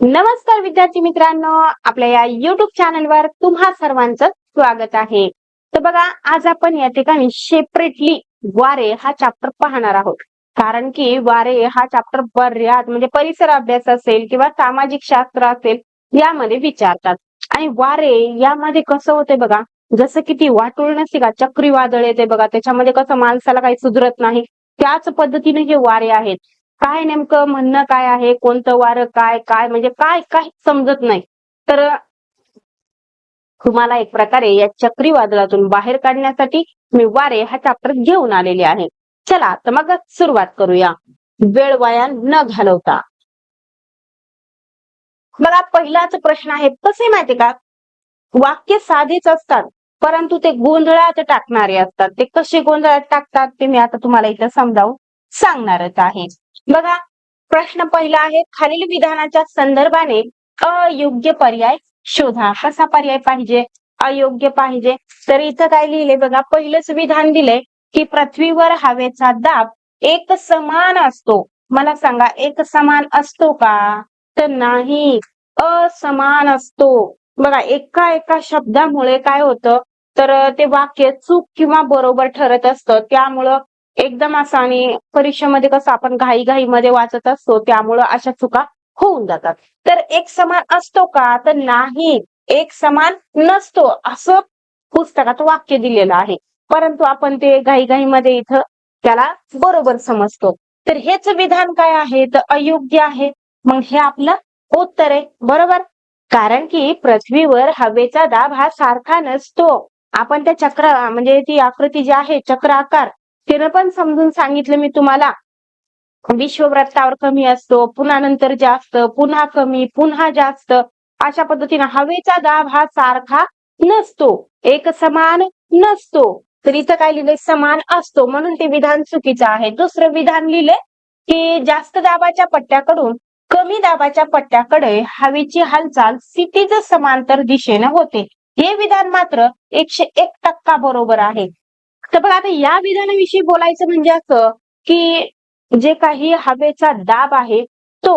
नमस्कार विद्यार्थी मित्रांनो, आपल्या या युट्यूब चॅनलवर तुम्हा सर्वांचं स्वागत आहे. तर बघा, आज आपण या ठिकाणी सेपरेटली वारे हा चॅप्टर पाहणार आहोत. कारण की वारे हा चॅप्टर बऱ्याच म्हणजे परिसर अभ्यास असेल किंवा सामाजिक शास्त्र असेल यामध्ये विचारतात. आणि वारे यामध्ये कसं होतंय बघा, जसं की ती वाटोळ नसते का, चक्रीवादळ येते बघा, त्याच्यामध्ये कसं माणसाला काही सुधरत नाही, त्याच पद्धतीने हे वारे आहेत. काय नेमकं म्हणणं काय आहे, कोणतं वारं काय काय म्हणजे काय काय समजत नाही. तर तुम्हाला एक प्रकारे या चक्रीवादळातून बाहेर काढण्यासाठी मी वारे हा चॅप्टर घेऊन आलेले आहे. चला तर मग सुरुवात करूया. वेळ वाया न घालवता. बघा, पहिलाच प्रश्न आहे, कसे माहिती का, वाक्य साधेच असतात परंतु ते गोंधळात टाकणारे असतात. ते कसे गोंधळात टाकतात ते मी आता तुम्हाला इथं समजावून सांगणारच आहे. बघा, प्रश्न पहिला आहे, खालील विधानाच्या संदर्भाने अयोग्य पर्याय शोधा. कसा पर्याय पाहिजे? अयोग्य पाहिजे. तर इथं काय लिहिले बघा, पहिलंच विधान दिलंय की पृथ्वीवर हवेचा दाब एक समान असतो. मला सांगा, एक समान असतो का? तर नाही, असमान असतो. बघा, एका एका शब्दामुळे काय होतं, तर ते वाक्य चूक किंवा बरोबर ठरत असतं. त्यामुळं एकदम असं, आणि परीक्षेमध्ये कसं आपण घाईघाईमध्ये वाचत असतो त्यामुळं अशा चुका होऊन जातात. तर एक समान असतो का? तर नाही, एक समान नसतो असं पुस्तकात वाक्य दिलेलं आहे. परंतु आपण ते घाईघाईमध्ये इथं त्याला बरोबर समजतो. तर हेच विधान काय आहे? तर अयोग्य आहे. मग हे आपलं उत्तर आहे, बरोबर. कारण की पृथ्वीवर हवेचा दाब हा सारखा नसतो. आपण त्या चक्र म्हणजे ती आकृती जी आहे चक्र आकार, तिनं पण समजून सांगितलं मी तुम्हाला. विश्ववृत्तावर कमी असतो, पुन्हा नंतर जास्त, पुन्हा कमी, पुन्हा जास्त, अशा पद्धतीने हवेचा दाब हा सारखा नसतो, एक समान नसतो. तर इथं काय लिहिलंय? समान असतो, म्हणून ते विधान चुकीचं आहे. दुसरं विधान लिहिलंय की जास्त दाबाच्या पट्ट्याकडून कमी दाबाच्या पट्ट्याकडे हवेची हालचाल क्षितिज समांतर दिशेने होते. हे विधान मात्र 101% बरोबर आहे. तर बघा, आता या विधानाविषयी बोलायचं म्हणजे असं की जे काही हवेचा दाब आहे तो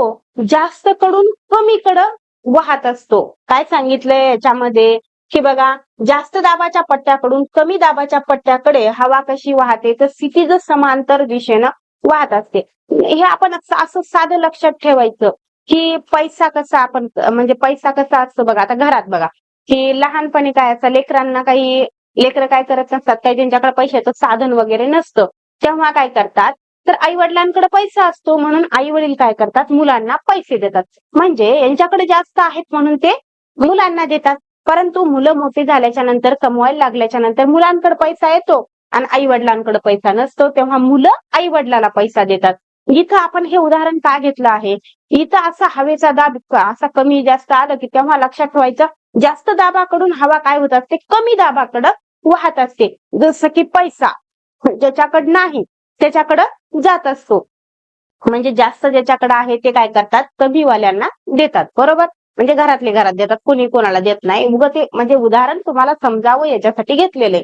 जास्त कडून कमीकडं वाहत असतो. काय सांगितलंय याच्यामध्ये की बघा, जास्त दाबाच्या पट्ट्याकडून कमी दाबाच्या पट्ट्याकडे हवा कशी वाहते, तर क्षितिज समांतर दिशेनं वाहत असते. हे आपण असं साधं लक्षात ठेवायचं की पैसा कसा आपण म्हणजे पैसा कसा असतो बघा. आता घरात बघा की लहानपणी काय असतं, लेकरांना काही लेकरं काय करत नसतात, काही त्यांच्याकडे पैशाचं साधन वगैरे नसतं, तेव्हा काय करतात, तर आई वडिलांकडे पैसा असतो म्हणून आई वडील काय करतात, मुलांना पैसे देतात. म्हणजे यांच्याकडे जास्त आहेत म्हणून ते मुलांना देतात. परंतु मुलं मोठी झाल्याच्या नंतर, कमवायला लागल्याच्या नंतर मुलांकडे पैसा येतो आणि आई वडिलांकडे पैसा नसतो, तेव्हा मुलं आई वडिलाला पैसा देतात. इथं आपण हे उदाहरण का घेतलं आहे, इथं असा हवेचा दाब असा कमी जास्त आलं की तेव्हा लक्षात ठेवायचं, जास्त दाबाकडून हवा काय होत असते, कमी दाबाकडं वाहत असते. जसं की पैसा ज्याच्याकडे नाही त्याच्याकडं जात असतो. म्हणजे जास्त ज्याच्याकडे आहे ते काय करतात, कमीवाल्यांना देतात, बरोबर. म्हणजे घरातले घरात देतात, कोणी कोणाला देत नाही. उगाच ते म्हणजे उदाहरण तुम्हाला समजावं याच्यासाठी घेतलेले.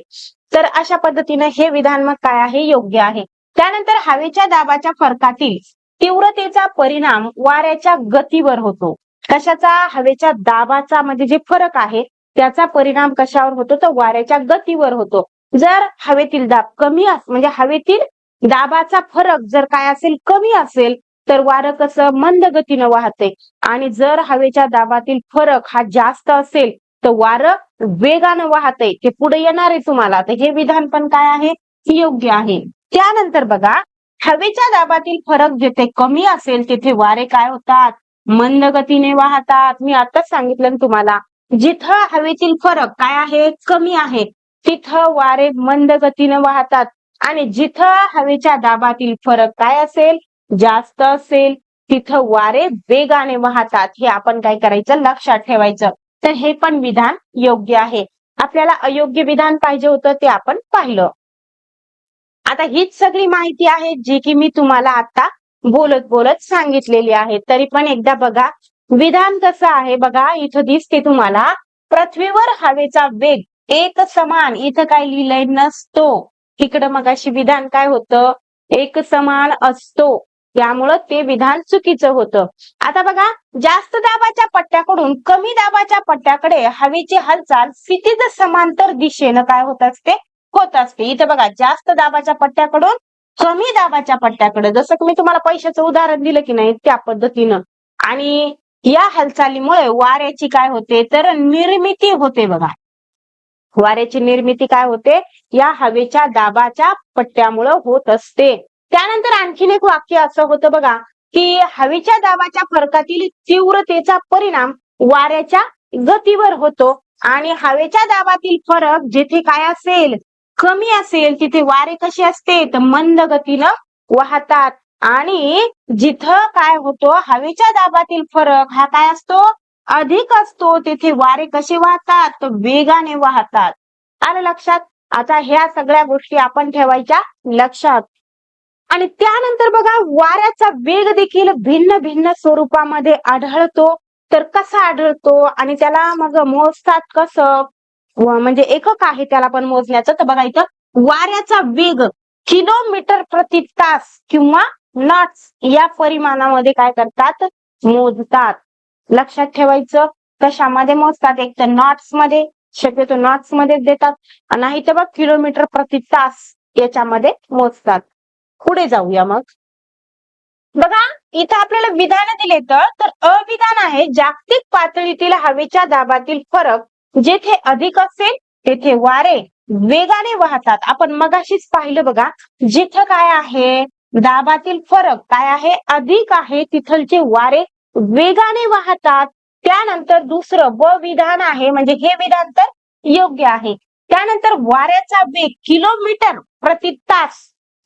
तर अशा पद्धतीने हे विधान मग काय आहे, योग्य आहे. त्यानंतर हवेच्या दाबाच्या फरकातील तीव्रतेचा परिणाम वाऱ्याच्या गतीवर होतो. कशाचा? हवेच्या दाबाचा म्हणजे जे फरक आहे त्याचा परिणाम कशावर होतो, तर वाऱ्याच्या गतीवर होतो. जर हवेतील दाब कमी म्हणजे हवेतील दाबाचा फरक जर काय असेल, कमी असेल, तर वारं कसं मंद गतीनं वाहते. आणि जर हवेच्या दाबातील फरक हा जास्त असेल तर वारं वेगानं वाहते. ते पुढे येणार आहे तुम्हाला. तर हे विधान पण काय आहे, योग्य आहे. त्यानंतर बघा, हवेच्या दाबातील फरक जिथे कमी असेल तिथे वारे काय होतात, मंद गतीने वाहतात. मी आताच सांगितलं ना तुम्हाला, जिथं हवेतील फरक काय आहे, कमी आहे, तिथं वारे मंद गतीने वाहतात. आणि जिथं हवेच्या दाबातील फरक काय असेल, जास्त असेल, तिथं वारे वेगाने वाहतात. हे आपण काय करायचं, लक्षात ठेवायचं. तर हे पण विधान योग्य आहे. आपल्याला अयोग्य विधान पाहिजे होतं ते आपण पाहिलं. आता हीच सगळी माहिती आहे जी की मी तुम्हाला आता बोलत बोलत सांगितलेली आहे. तरी पण एकदा बघा, विधान कसं आहे बघा, इथं दिसते तुम्हाला, पृथ्वीवर हवेचा वेग एक समान, इथं काय लिहिलंय, नसतो. इकडं मगाशी विधान काय होतं, एक समान असतो. त्यामुळं ते विधान चुकीचं होतं. आता बघा, जास्त दाबाच्या पट्ट्याकडून कमी दाबाच्या पट्ट्याकडे हवेची हालचाल क्षितिज समांतर दिशेनं काय होत असते? होत असते. इथं बघा, जास्त दाबाच्या पट्ट्याकडून कमी दाबाच्या पट्ट्याकडे, जसं की मी तुम्हाला पैशाचं उदाहरण दिलं की नाही, त्या पद्धतीनं. आणि या हालचालीमुळे वाऱ्याची काय होते? तर निर्मिती होते बघा. वाऱ्याची निर्मिती काय होते? या हवेच्या दाबाच्या पट्ट्यामुळे होत असते. त्यानंतर आणखीन एक वाक्य असं होतं बघा, की हवेच्या दाबाच्या फरकातील तीव्रतेचा परिणाम वाऱ्याच्या गतीवर होतो आणि हवेच्या दाबातील फरक जिथे काय असेल? कमी असेल, तिथे वारे कसे असते? तर मंद गतीनं वाहतात. आणि जिथं काय होतो? हवेच्या दाबातील फरक हा काय असतो? अधिक असतो. तिथे वारे कसे वाहतात? तर वेगाने वाहतात. आलं लक्षात? आता ह्या सगळ्या गोष्टी आपण ठेवायच्या लक्षात. आणि त्यानंतर बघा, वाऱ्याचा वेग देखील भिन्न भिन्न स्वरूपामध्ये आढळतो. तर कसा आढळतो आणि त्याला मग मोजतात कसं? म्हणजे एकक आहे त्याला पण मोजण्याचं. तर बघा, इथं वाऱ्याचा वेग किलोमीटर प्रति तास किंवा नॉट्स या परिमाणामध्ये काय करतात? मोजतात. लक्षात ठेवायचं. कशामध्ये मोजतात? एक तर नॉट्स मध्ये, शक्यतो नॉट्स मध्ये देतात, नाही तर बघ किलोमीटर प्रति तास याच्यामध्ये मोजतात. पुढे जाऊया मग. बघा, इथं आपल्याला विधान दिले तर अविधान आहे, जागतिक पातळीतील हवेच्या दाबातील फरक जेथे अधिक असेल तेथे वारे वेगाने वाहतात. आपण मगाशीच पाहिलं बघा, जिथं काय आहे? दाबातील फरक काय आहे? अधिक आहे, तिथलचे वारे वेगाने वाहतात. त्यानंतर दुसरं ब विधान आहे, म्हणजे हे विधान तर योग्य आहे. त्यानंतर वाऱ्याचा वेग किलोमीटर प्रति तास,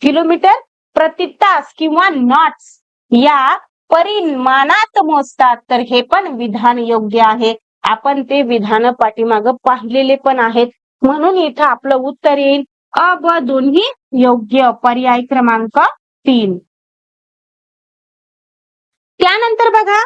किलोमीटर प्रति तास किंवा नॉट्स या परिमाणात मोजतात. तर हे पण विधान योग्य आहे. आपण ते विधान पाठीमागं पाहिलेले पण आहेत. म्हणून इथं आपलं उत्तर येईल अ ब दोन्ही योग्य, पर्याय क्रमांक 3. त्यानंतर बघा,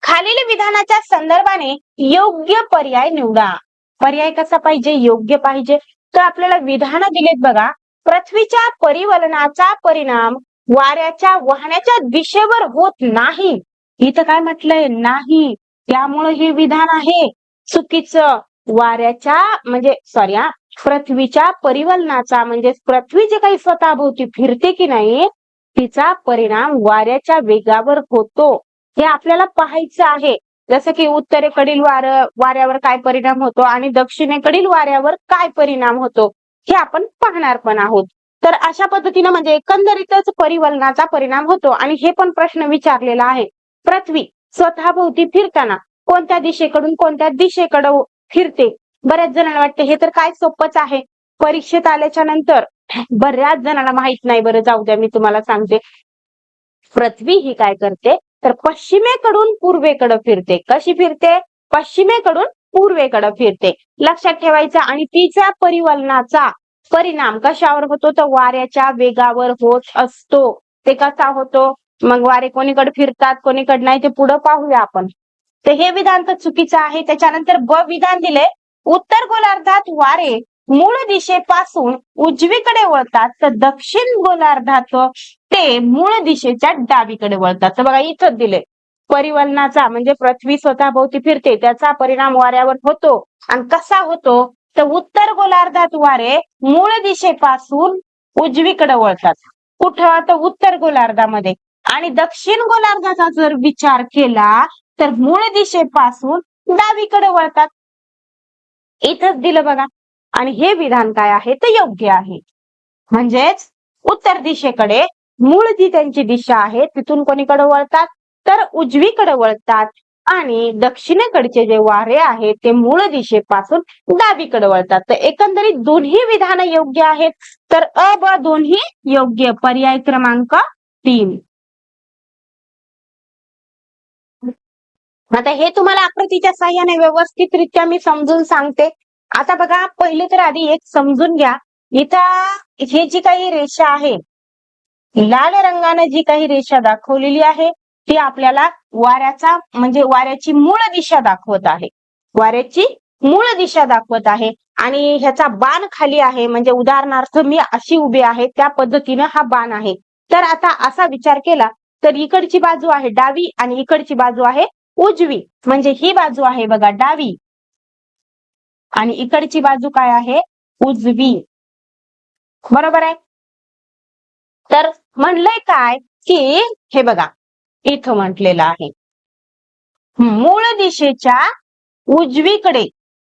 खालील विधानाच्या संदर्भाने योग्य पर्याय निवडा. पर्याय कसा पाहिजे? योग्य पाहिजे. तर आपल्याला विधान दिलेत बघा. पृथ्वीच्या परिवलनाचा परिणाम वाऱ्याच्या वाहण्याच्या दिशेवर होत नाही. इथं काय म्हटलंय? नाही. त्यामुळे हे विधान आहे चुकीचं. वाऱ्याच्या म्हणजे पृथ्वीच्या परिवलनाचा म्हणजे पृथ्वी जे काही स्वतःभोवती फिरते की नाही, तिचा परिणाम वाऱ्याच्या वेगावर होतो. हे आपल्याला पाहायचं आहे. जसं की उत्तरेकडील वाऱ्यावर काय परिणाम होतो आणि दक्षिणेकडील वाऱ्यावर काय परिणाम होतो, हे आपण पाहणार पण आहोत. तर अशा पद्धतीनं म्हणजे एकंदरीतच परिवलनाचा परिणाम होतो. आणि हे पण प्रश्न विचारलेला आहे, पृथ्वी स्वतःभोवती फिरताना कोणत्या दिशेकडून कोणत्या दिशेकडे फिरते? बऱ्याच जणांना वाटते हे तर काय सोपंच आहे. परीक्षेत आल्याच्या नंतर बऱ्याच जणांना माहित नाही. बरं जाऊ द्या, मी तुम्हाला सांगते. पृथ्वी ही काय करते? तर पश्चिमेकडून पूर्वेकडे फिरते. कशी फिरते? पश्चिमेकडून पूर्वेकडे फिरते. लक्षात ठेवायचं. आणि तिचा परिवलनाचा परिणाम कशावर होतो? तर वाऱ्याच्या वेगावर होत असतो. ते कसा होतो? मग वारे कोणीकडे फिरतात, कोणीकडे नाही, ते पुढे पाहूया आपण. तर हे विधान तर चुकीचं आहे. त्याच्यानंतर ब विधान दिले, उत्तर गोलार्धात वारे मूळ दिशेपासून उजवीकडे वळतात, तर दक्षिण गोलार्धात ते मूळ दिशेच्या डावीकडे वळतात. तर बघा, इथं दिले परिवलनाचा म्हणजे पृथ्वी स्वतःभोवती फिरते, त्याचा परिणाम वाऱ्यावर होतो. आणि कसा होतो? तर उत्तर गोलार्धात वारे मूळ दिशेपासून उजवीकडे वळतात. कुठं? तर उत्तर गोलार्धामध्ये. आणि दक्षिण गोलार्धाचा जर विचार केला तर मूळ दिशेपासून डावीकडे वळतात. इथंच दिलं बघा. आणि हे विधान काय आहे? तर योग्य आहे. म्हणजेच उत्तर दिशेकडे मूळ जी त्यांची दिशा आहे तिथून कोणीकडे वळतात? तर उजवीकडे वळतात. आणि दक्षिणेकडचे जे वारे आहेत ते मूळ दिशेपासून डावीकडे वळतात. तर एकंदरीत दोन्ही विधान योग्य आहेत. तर अ ब दोन्ही योग्य, पर्याय क्रमांक 3. आता हे तुम्हाला आकृतीच्या साह्याने व्यवस्थितरित्या मी समजून सांगते. आता बघा, पहिले तर आधी एक समजून घ्या. इथं हे जी काही रेषा आहे, लाल रंगाने जी काही रेषा दाखवलेली आहे ती आपल्याला वाऱ्याचा म्हणजे वाऱ्याची मूळ दिशा दाखवत आहे. वाऱ्याची मूळ दिशा दाखवत आहे. आणि ह्याचा बाण खाली आहे, म्हणजे उदाहरणार्थ मी अशी उभी आहे त्या पद्धतीने हा बाण आहे. तर आता असा विचार केला तर इकडची बाजू आहे डावी आणि इकडची बाजू आहे उजवी. म्हणजे ही बाजू आहे बघा डावी आणि इकडची बाजू काय आहे उजवी. बरोबर आहे. तर म्हणलंय काय की हे बघा इथं म्हटलेलं आहे मूळ दिशेच्या उजवीकडे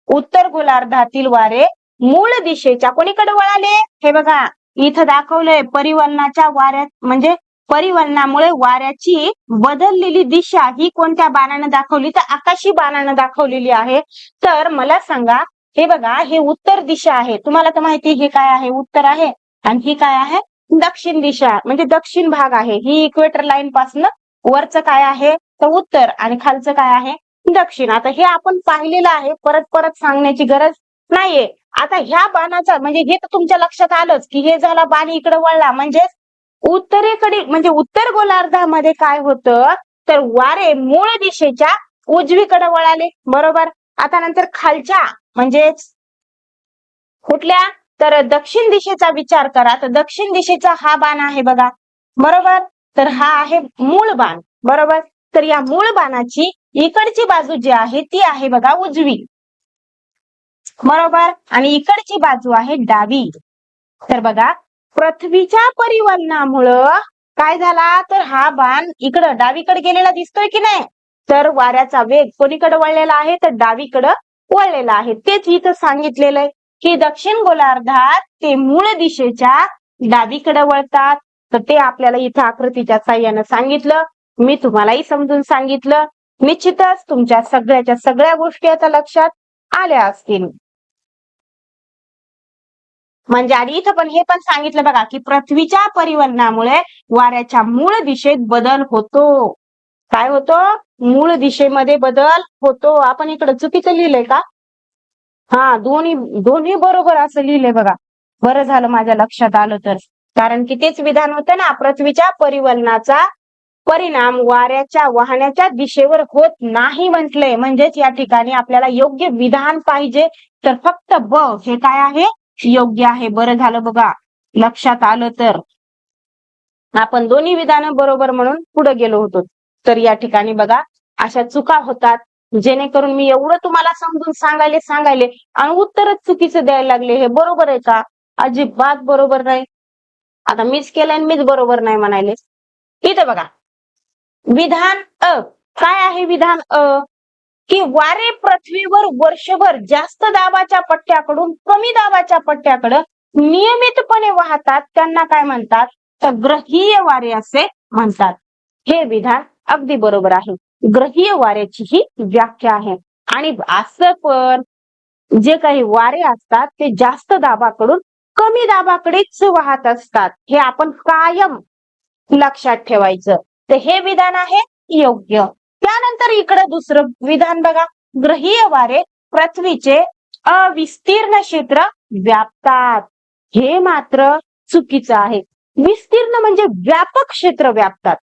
उत्तर गोलार्धातील वारे मूळ दिशेच्या कोणीकडे वळाले. हे बघा इथं दाखवलंय परिवलनाच्या वाऱ्यात म्हणजे परिवलनामुळे वाऱ्याची बदललेली दिशा ही कोणत्या बाणानं दाखवली तर आकाशी बाणानं दाखवलेली आहे. तर मला सांगा हे बघा हे उत्तर दिशा आहे. तुम्हाला तर माहिती हे काय आहे उत्तर आहे आणि ही काय आहे दक्षिण दिशा म्हणजे दक्षिण भाग आहे. ही इक्वेटर लाईन पासून वरचं काय आहे तर उत्तर आणि खालचं काय आहे दक्षिण. आता हे आपण पाहिलेलं आहे परत परत सांगण्याची गरज नाहीये. आता ह्या बाणाचा म्हणजे हे तर तुमच्या लक्षात आलंच की हे झाला बाण इकडे वळला म्हणजे उत्तरेकडे म्हणजे उत्तर गोलार्धामध्ये काय होतं तर वारे मूळ दिशेच्या उजवीकडे वळाले. बरोबर. आता नंतर खालच्या म्हणजेच कुठल्या तर दक्षिण दिशेचा विचार करा तर दक्षिण दिशेचा हा बाण आहे बघा. बरोबर. तर हा आहे मूळ बाण. बरोबर. तर या मूळ बाणाची इकडची बाजू जी आहे ती आहे बघा उजवी. बरोबर. आणि इकडची बाजू आहे डावी. तर बघा पृथ्वीच्या परिवलनामुळं काय झाला तर हा बाण इकडं डावीकडे गेलेला दिसतोय की नाही. तर वाऱ्याचा वेग कोणीकडे वळलेला आहे तर डावीकडे वळलेला आहे. तेच इथं सांगितलेलं आहे की दक्षिण गोलार्धात ते मूळ दिशेच्या डावीकडे वळतात. तर ते आपल्याला इथं आकृतीच्या साह्यानं सांगितलं. मी तुम्हालाही समजून सांगितलं. निश्चितच तुमच्या सगळ्याच्या सगळ्या गोष्टी आता लक्षात आल्या असतील. म्हणजे आणि इथं पण हे पण सांगितलं बघा की पृथ्वीच्या परिवलनामुळे वाऱ्याच्या मूळ दिशेत बदल होतो. काय होतो मूळ दिशेमध्ये बदल होतो. आपण इकडे चुकीचं लिहिलंय का हा दोन्ही दोन्ही बरोबर असं लिहिलंय बघा. बरं झालं माझ्या लक्षात आलं तर. कारण की तेच विधान होतं ना पृथ्वीच्या परिवलनाचा परिणाम वाऱ्याच्या वाहण्याच्या दिशेवर होत नाही म्हटलंय. म्हणजेच या ठिकाणी आपल्याला योग्य विधान पाहिजे. तर फक्त ब हे काय आहे योग्य आहे. बरं झालं बघा लक्षात आलं तर. आपण दोन्ही विधानं बरोबर म्हणून पुढे गेलो होतो. तर या ठिकाणी बघा अशा चुका होतात जेणेकरून मी एवढं तुम्हाला समजून सांगायले आणि उत्तरच चुकीचं द्यायला लागले. हे बरोबर आहे का अजिबात बरोबर नाही. आता मीच केलंय मीच बरोबर नाही म्हणायले. इथं बघा विधान अ काय आहे विधान अ की वारे पृथ्वीवर वर्षभर जास्त दाबाच्या पट्ट्याकडून कमी दाबाच्या पट्ट्याकडे नियमितपणे वाहतात त्यांना काय म्हणतात तर ग्रहीय वारे असे म्हणतात. हे विधान अगदी बरोबर आहे. ग्रहीय वाऱ्याची ही व्याख्या आहे. आणि असं पण जे काही वारे असतात ते जास्त दाबाकडून कमी दाबाकडेच वाहत असतात. हे आपण कायम लक्षात ठेवायचं. तर हे विधान आहे योग्य. त्यानंतर इकडे दुसरं विधान बघा ग्रहीय वारे पृथ्वीचे अविस्तीर्ण क्षेत्र व्यापतात. हे मात्र चुकीचं आहे. विस्तीर्ण म्हणजे व्यापक क्षेत्र व्यापतात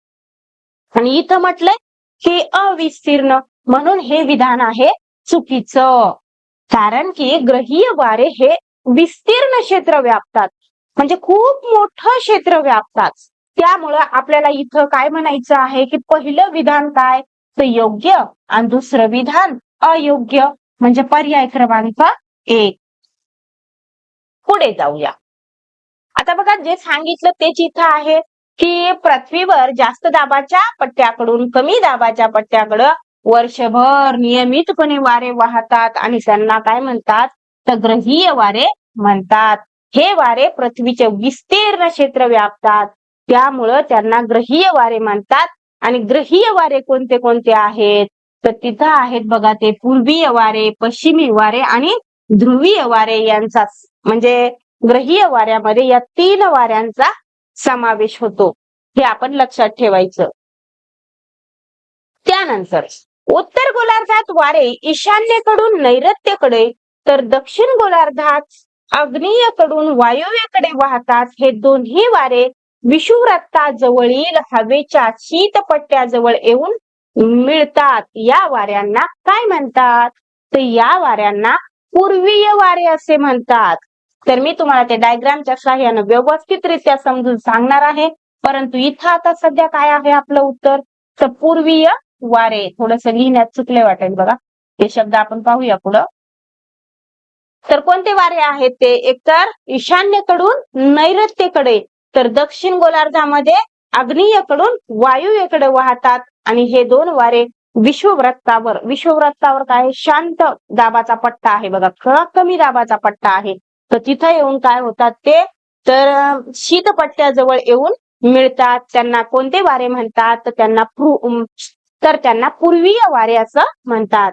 आणि इथं म्हटलंय हे अविस्तीर्ण म्हणून हे विधान आहे चुकीचं. कारण की ग्रहीय वारे हे विस्तीर्ण क्षेत्र व्यापतात म्हणजे खूप मोठं क्षेत्र व्यापतात. त्यामुळं आपल्याला इथं काय म्हणायचं आहे की पहिलं विधान काय तर योग्य आणि दुसरं विधान अयोग्य. म्हणजे पर्याय क्रमांक 1. पुढे जाऊया. आता बघा जे सांगितलं तेच इथं आहे की पृथ्वीवर जास्त दाबाच्या पट्ट्याकडून कमी दाबाच्या पट्ट्याकडं वर्षभर नियमितपणे वारे वाहतात आणि त्यांना काय म्हणतात तर ग्रहीय वारे म्हणतात. हे वारे पृथ्वीचे विस्तीर्ण क्षेत्र व्यापतात त्यामुळं त्यांना ग्रहीय वारे म्हणतात. आणि ग्रहीय वारे कोणते कोणते आहेत तर तिथं आहेत बघा ते पूर्वीय वारे पश्चिमी वारे आणि ध्रुवीय वारे यांचा म्हणजे ग्रहीय वाऱ्यामध्ये या 3 वाऱ्यांचा समावेश होतो. हे आपण लक्षात ठेवायचं. त्यानंतर उत्तर गोलार्धात वारे ईशान्येकडून नैऋत्येकडे तर दक्षिण गोलार्धात आग्नेयेकडून वायव्येकडे वाहतात. हे दोन्ही वारे विषुववृत्ताजवळील हवेच्या शीतपट्ट्याजवळ येऊन मिळतात. या वाऱ्यांना काय म्हणतात तर या वाऱ्यांना पूर्वीय वारे असे म्हणतात. तर मी तुम्हाला त्या डायग्रामच्या सहाय्याने व्यवस्थितरित्या समजून सांगणार आहे. परंतु इथं आता सध्या काय आहे आपलं उत्तर, तर पूर्वीय वारे. थोडस लिहिण्यात चुकले वाटेल बघा, हे शब्द आपण पाहूया पुढं. तर कोणते वारे आहेत ते, एकतर ईशान्येकडून नैऋत्येकडे, तर दक्षिण गोलार्धामध्ये आग्नेयेकडून वायुव्येकडे वाहतात. आणि हे दोन वारे विषुववृत्तावर, विषुववृत्तावर काय, शांत दाबाचा पट्टा आहे बघा, कमी दाबाचा पट्टा आहे, तर तिथं येऊन काय होतात ते, तर शीतपट्ट्याजवळ येऊन मिळतात. त्यांना कोणते वारे म्हणतात, तर त्यांना पूर्वीय वारे असं म्हणतात.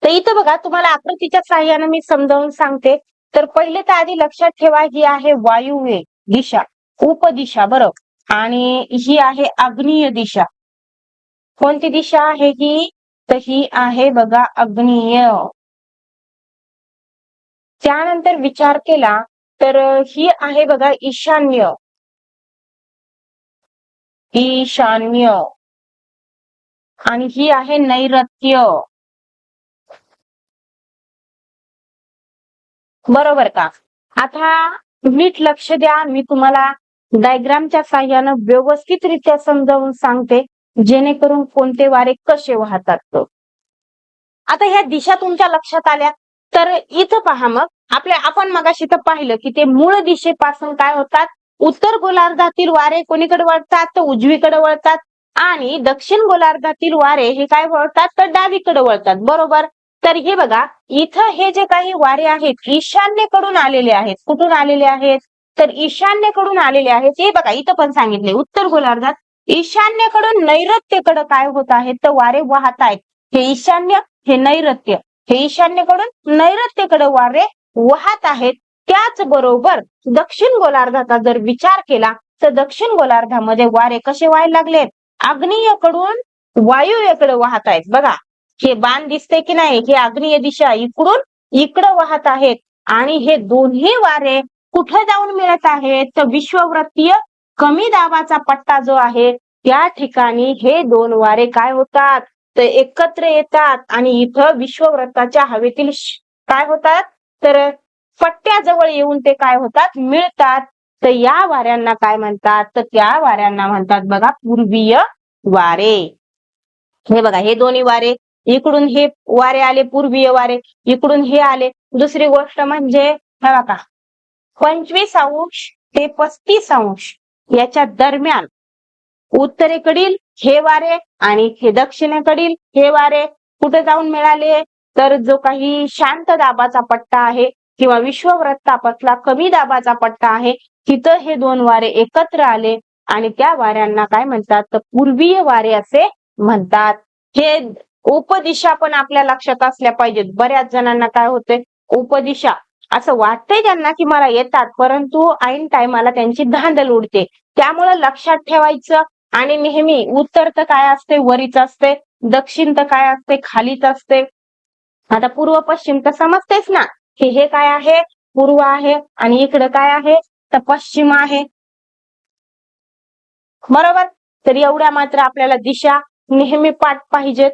तर इथं बघा तुम्हाला आकृतीच्या साहाय्याने मी समजावून सांगते. तर पहिले तर आधी लक्षात ठेवा, ही आहे वायुव्य दिशा, उपदिशा, बरोबर, आणि ही आहे आग्नेय दिशा. कोणती दिशा आहे ही, तर ही आहे बघा आग्नेय. त्यानंतर विचार केला तर ही आहे बघा ईशान्य, ईशान्य, आणि ही आहे नैऋत्य. बरोबर का. आता नीट लक्ष द्या, मी तुम्हाला डायग्रामच्या साहाय्यानं व्यवस्थितरित्या समजावून सांगते, जेणेकरून कोणते वारे कसे वाहतात. आता ह्या दिशा तुमच्या लक्षात आल्या. तर इथं पहा, मग आपण मगाशी तर पाहिलं की ते मूळ दिशेपासून काय होतात, उत्तर गोलार्धातील वारे कोणीकडे वळतात, तर उजवीकडे वळतात, आणि दक्षिण गोलार्धातील वारे हे काय वळतात, तर डावीकडे वळतात. बरोबर. तर हे बघा, इथं हे जे काही वारे आहेत ईशान्येकडून आलेले आहेत. कुठून आलेले आहेत, तर ईशान्येकडून आलेले आहेत. हे बघा इथं पण सांगितले, उत्तर गोलार्धात ईशान्येकडून नैऋत्येकडे काय होत आहेत, तर वारे वाहत आहेत. हे ईशान्य, हे नैऋत्य, हे ईशान्येकडून नैऋत्येकडे वारे वाहत आहेत. त्याचबरोबर दक्षिण गोलार्धाचा जर विचार केला तर दक्षिण गोलार्धामध्ये वारे कसे व्हायला लागलेत, आग्नेयेकडून वायुव्येकडे वाहत आहेत. बघा हे बाण दिसते की नाही, हे आग्नेय दिशा इकडून इकडे वाहत आहेत. आणि हे दोन्ही वारे कुठे जाऊन मिळत आहेत, तर विषुववृत्तीय कमी दाबाचा पट्टा जो आहे त्या ठिकाणी हे दोन वारे काय होतात, तर एकत्र येतात, आणि इथं विषुववृत्ताच्या हवेतील काय होतात, तर पट्ट्याजवळ येऊन ते काय होतात, मिळतात. तर या वाऱ्यांना काय म्हणतात, तर त्या वाऱ्यांना म्हणतात बघा पूर्वीय वारे. हे बघा हे दोन्ही वारे, इकडून हे वारे आले पूर्वीय वारे, इकडून हे आले. दुसरी गोष्ट म्हणजे हे बघा 25° ते 35° याच्या दरम्यान उत्तरेकडील हे वारे आणि हे दक्षिणेकडील हे वारे कुठे जाऊन मिळाले, तर जो काही शांत दाबाचा पट्टा आहे किंवा विषुववृत्तापासला कमी दाबाचा पट्टा आहे, तिथं हे दोन वारे एकत्र आले, आणि त्या वाऱ्यांना काय म्हणतात, तर पूर्वीय वारे असे म्हणतात. हे उपदिशा पण आपल्या लक्षात असल्या पाहिजेत. बऱ्याच जणांना काय होते, उपदिशा असं वाटतंय त्यांना की मला येतात, परंतु ऐन टायमाला त्यांची धांदल उडते. त्यामुळे लक्षात ठेवायचं. आणि नेहमी उत्तर तर काय असते, वरीच असते, दक्षिण तर काय असते, खालीच असते. आता पूर्व पश्चिम तर समजतेच ना, की हे काय आहे, पूर्व आहे, आणि इकडं काय आहे, तर पश्चिम आहे. बरोबर. तर एवढ्या मात्र आपल्याला दिशा नेहमी पाठ पाहिजेत.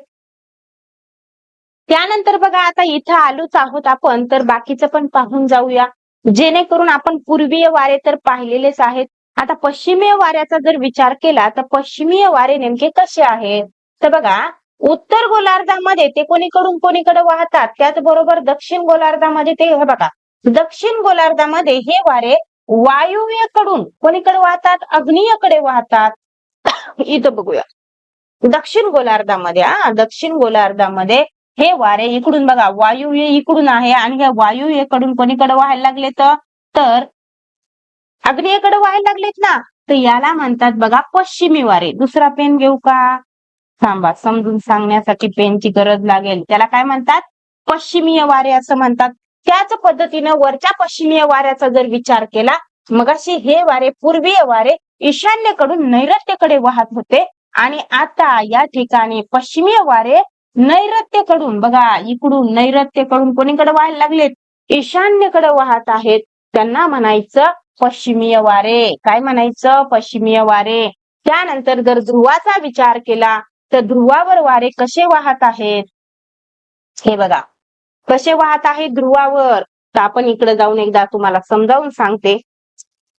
त्यानंतर बघा आता इथं आलोच आहोत आपण, तर बाकीचं पण पाहून जाऊया, जेणेकरून आपण पूर्वीय वारे तर पाहिलेलेच आहेत. आता पश्चिमीय वाऱ्याचा जर विचार केला तर पश्चिमीय वारे नेमके कसे आहेत, तर बघा उत्तर गोलार्धामध्ये ते कोणीकडे वाहतात, त्याचबरोबर दक्षिण गोलार्धामध्ये ते हे बघा, दक्षिण गोलार्धामध्ये हे वारे वायुव्येकडून कोणीकडे वाहतात, आग्नेयेकडे वाहतात. इथं बघूया दक्षिण गोलार्धामध्ये, दक्षिण गोलार्धामध्ये हे वारे इकडून बघा, वायुव्य इकडून आहे, आणि ह्या वायुव्येकडून कोणीकडे व्हायला लागले, तर आग्नेयेकडे व्हायला लागलेत ना, तर याला म्हणतात बघा पश्चिमी वारे. दुसरा पेन घेऊ का, थांबा समजून सांगण्यासाठी पेनची गरज लागेल. त्याला काय म्हणतात, पश्चिमीय वारे असं म्हणतात. त्याच पद्धतीनं वरच्या पश्चिमीय वाऱ्याचा जर विचार केला, मग असे हे वारे पूर्वीय वारे ईशान्येकडून नैऋत्येकडे वाहत होते, आणि आता या ठिकाणी पश्चिमीय वारे नैऋत्येकडून बघा, इकडून नैऋत्येकडून कोणीकडे व्हायला लागलेत, ईशान्येकडे वाहत आहेत. त्यांना म्हणायचं पश्चिमीय वारे. काय म्हणायचं, पश्चिमीय वारे. त्यानंतर जर ध्रुवाचा विचार केला तर ध्रुवावर वारे कसे वाहत आहेत, हे बघा कसे वाहत आहेत ध्रुवावर. तर आपण इकडे जाऊन एकदा तुम्हाला समजावून सांगते.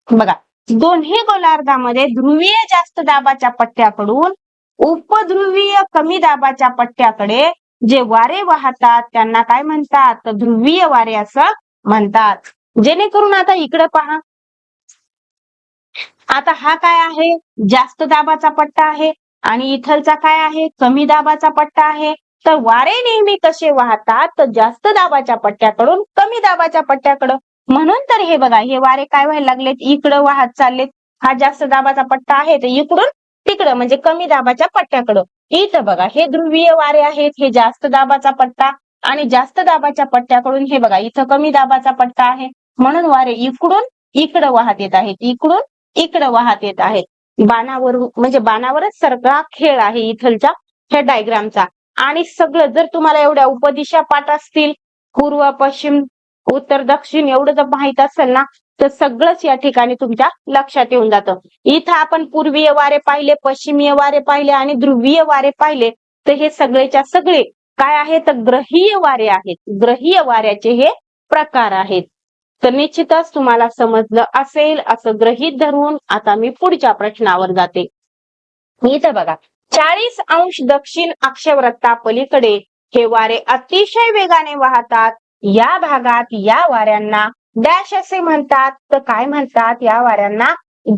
बघा दोन्ही गोलार्धामध्ये ध्रुवीय जास्त दाबाच्या पट्ट्याकडून उपध्रुवीय कमी दाबाच्या पट्ट्याकडे जे वारे वाहतात त्यांना काय म्हणतात, तर ध्रुवीय वारे असं म्हणतात. जेणेकरून आता इकडे पहा, आता हा काय आहे, जास्त दाबाचा पट्टा आहे आणि इथलचा काय आहे, कमी दाबाचा पट्टा आहे. तर वारे नेहमी कसे वाहतात, तर जास्त दाबाच्या पट्ट्याकडून कमी दाबाच्या पट्ट्याकडं. म्हणून तर हे बघा, हे वारे काय व्हायला लागलेत, इकडं वाहत चाललेत. हा जास्त दाबाचा पट्टा आहे तर इकडून तिकडं म्हणजे कमी दाबाच्या पट्ट्याकडं. इथं बघा, हे ध्रुवीय वारे आहेत, हे जास्त दाबाचा पट्टा आणि जास्त दाबाच्या पट्ट्याकडून हे बघा, इथं कमी दाबाचा पट्टा आहे. म्हणून वारे इकडून इकडं वाहत येत आहेत, इकडून इकडं वाहत येत आहेत. बाणावर म्हणजे बाणावरच सगळा खेळ आहे इथलच्या ह्या डायग्रामचा. आणि सगळं जर तुम्हाला एवढ्या उपदिशा पाठ असतील, पूर्व पश्चिम उत्तर दक्षिण एवढं जर माहित असेल ना, तर सगळंच या ठिकाणी तुमच्या लक्षात येऊन जातं. इथं आपण पूर्वीय वारे पाहिले, पश्चिमीय वारे पाहिले आणि ध्रुवीय वारे पाहिले. तर हे सगळेच्या सगळे काय आहेत, तर ग्रहीय वारे आहेत. ग्रहीय वाऱ्याचे हे प्रकार आहेत. तर निश्चितच तुम्हाला समजलं असेल असं गृहीत धरून आता मी पुढच्या प्रश्नावर जाते. इथं बघा, 40° दक्षिण अक्षवृत्तापलीकडे हे वारे अतिशय वेगाने वाहतात. या भागात या वाऱ्यांना डॅश असे म्हणतात. तर काय म्हणतात, या वाऱ्यांना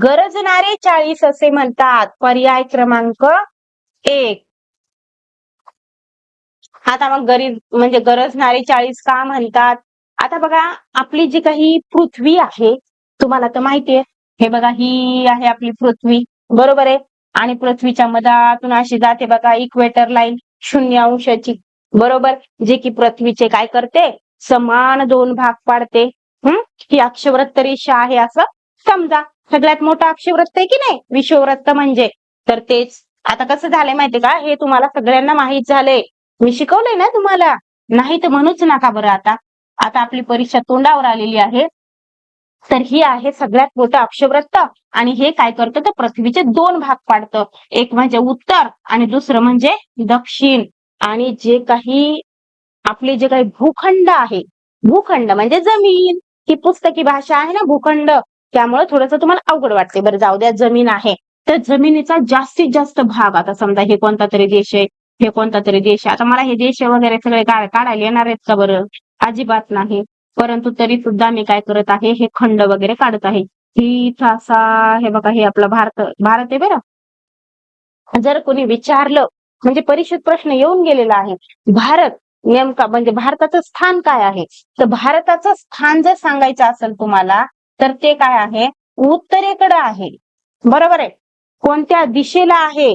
गरजणारे 40 असे म्हणतात. पर्याय क्रमांक 1. आता मग म्हणजे गरजणारे 40 का म्हणतात. आता बघा, आपली जी काही पृथ्वी आहे, तुम्हाला तर माहितीये, हे बघा ही आहे आपली पृथ्वी, बरोबर आहे. आणि पृथ्वीच्या मधातून अशी जाते बघा इक्वेटर लाईन 0°ची, बरोबर, जे की पृथ्वीचे काय करते, समान 2 भाग पाडते. ही अक्षवृत्त रेषा आहे असं समजा. सगळ्यात मोठा अक्षवृत्त आहे की नाही विषुववृत्त म्हणजे, तर तेच. आता कसं झालंय माहितीये का, हे तुम्हाला सगळ्यांना माहित झालंय, मी शिकवलंय ना तुम्हाला, नाही तर म्हणूच नका बरं. आता आता आपली परीक्षा तोंडावर आलेली आहे. तर ही आहे सगळ्यात मोठं अक्षवृत्त आणि हे काय करतं, तर पृथ्वीचे 2 भाग पाडतं. एक म्हणजे उत्तर आणि दुसरं म्हणजे दक्षिण. आणि जे काही आपले जे काही भूखंड आहे, भूखंड म्हणजे जमीन, ही पुस्तकी भाषा आहे ना भूखंड, त्यामुळे थोडस तुम्हाला अवघड वाटते. बरं जाऊ द्या, जमीन आहे तर जमिनीचा जास्तीत जास्त भाग, आता समजा हे कोणता तरी देश आहे, हे कोणता तरी देश आहे. आता मला हे देश वगैरे सगळे काढायला येणार आहेत का बरं, अजिबात नाही. परंतु तरी सुद्धा मी काय करत आहे, हे खंड वगैरे काढत आहे. इथं असा, हे बघा, हे आपला भारत आहे बरं. जर कोणी विचारलं, म्हणजे परीक्षेत प्रश्न येऊन गेलेला आहे, भारत नेमका म्हणजे भारताचं स्थान काय आहे, तर भारताचं स्थान जर सांगायचं असेल तुम्हाला, तर ते काय आहे, उत्तरेकडे आहे, बरोबर आहे. कोणत्या दिशेला आहे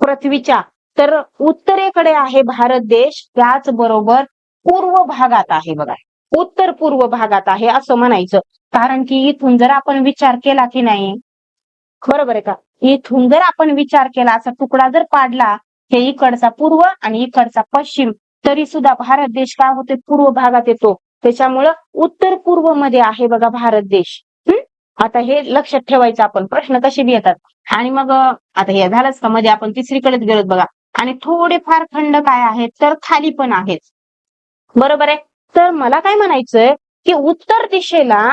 पृथ्वीच्या, तर उत्तरेकडे आहे भारत देश. त्याचबरोबर पूर्व भागात आहे बघा, उत्तर पूर्व भागात आहे असं म्हणायचं. कारण की इथून जर आपण विचार केला की नाही, बरोबर आहे का, इथून जर आपण विचार केला, असा तुकडा जर पाडला, हे इकडचा पूर्व आणि इकडचा पश्चिम, तरी सुद्धा भारत देश काय होते, पूर्व भागात येतो. त्याच्यामुळं उत्तर पूर्व मध्ये आहे बघा भारत देश. आता हे लक्षात ठेवायचं आपण, प्रश्न कसे बी येतात. आणि मग आता हे झालंच का, मध्ये आपण तिसरीकडेच गेलोत बघा. आणि थोडेफार खंड काय आहेत, तर खाली पण आहेत, बरोबर आहे. तर मला काय म्हणायचंय, की उत्तर दिशेला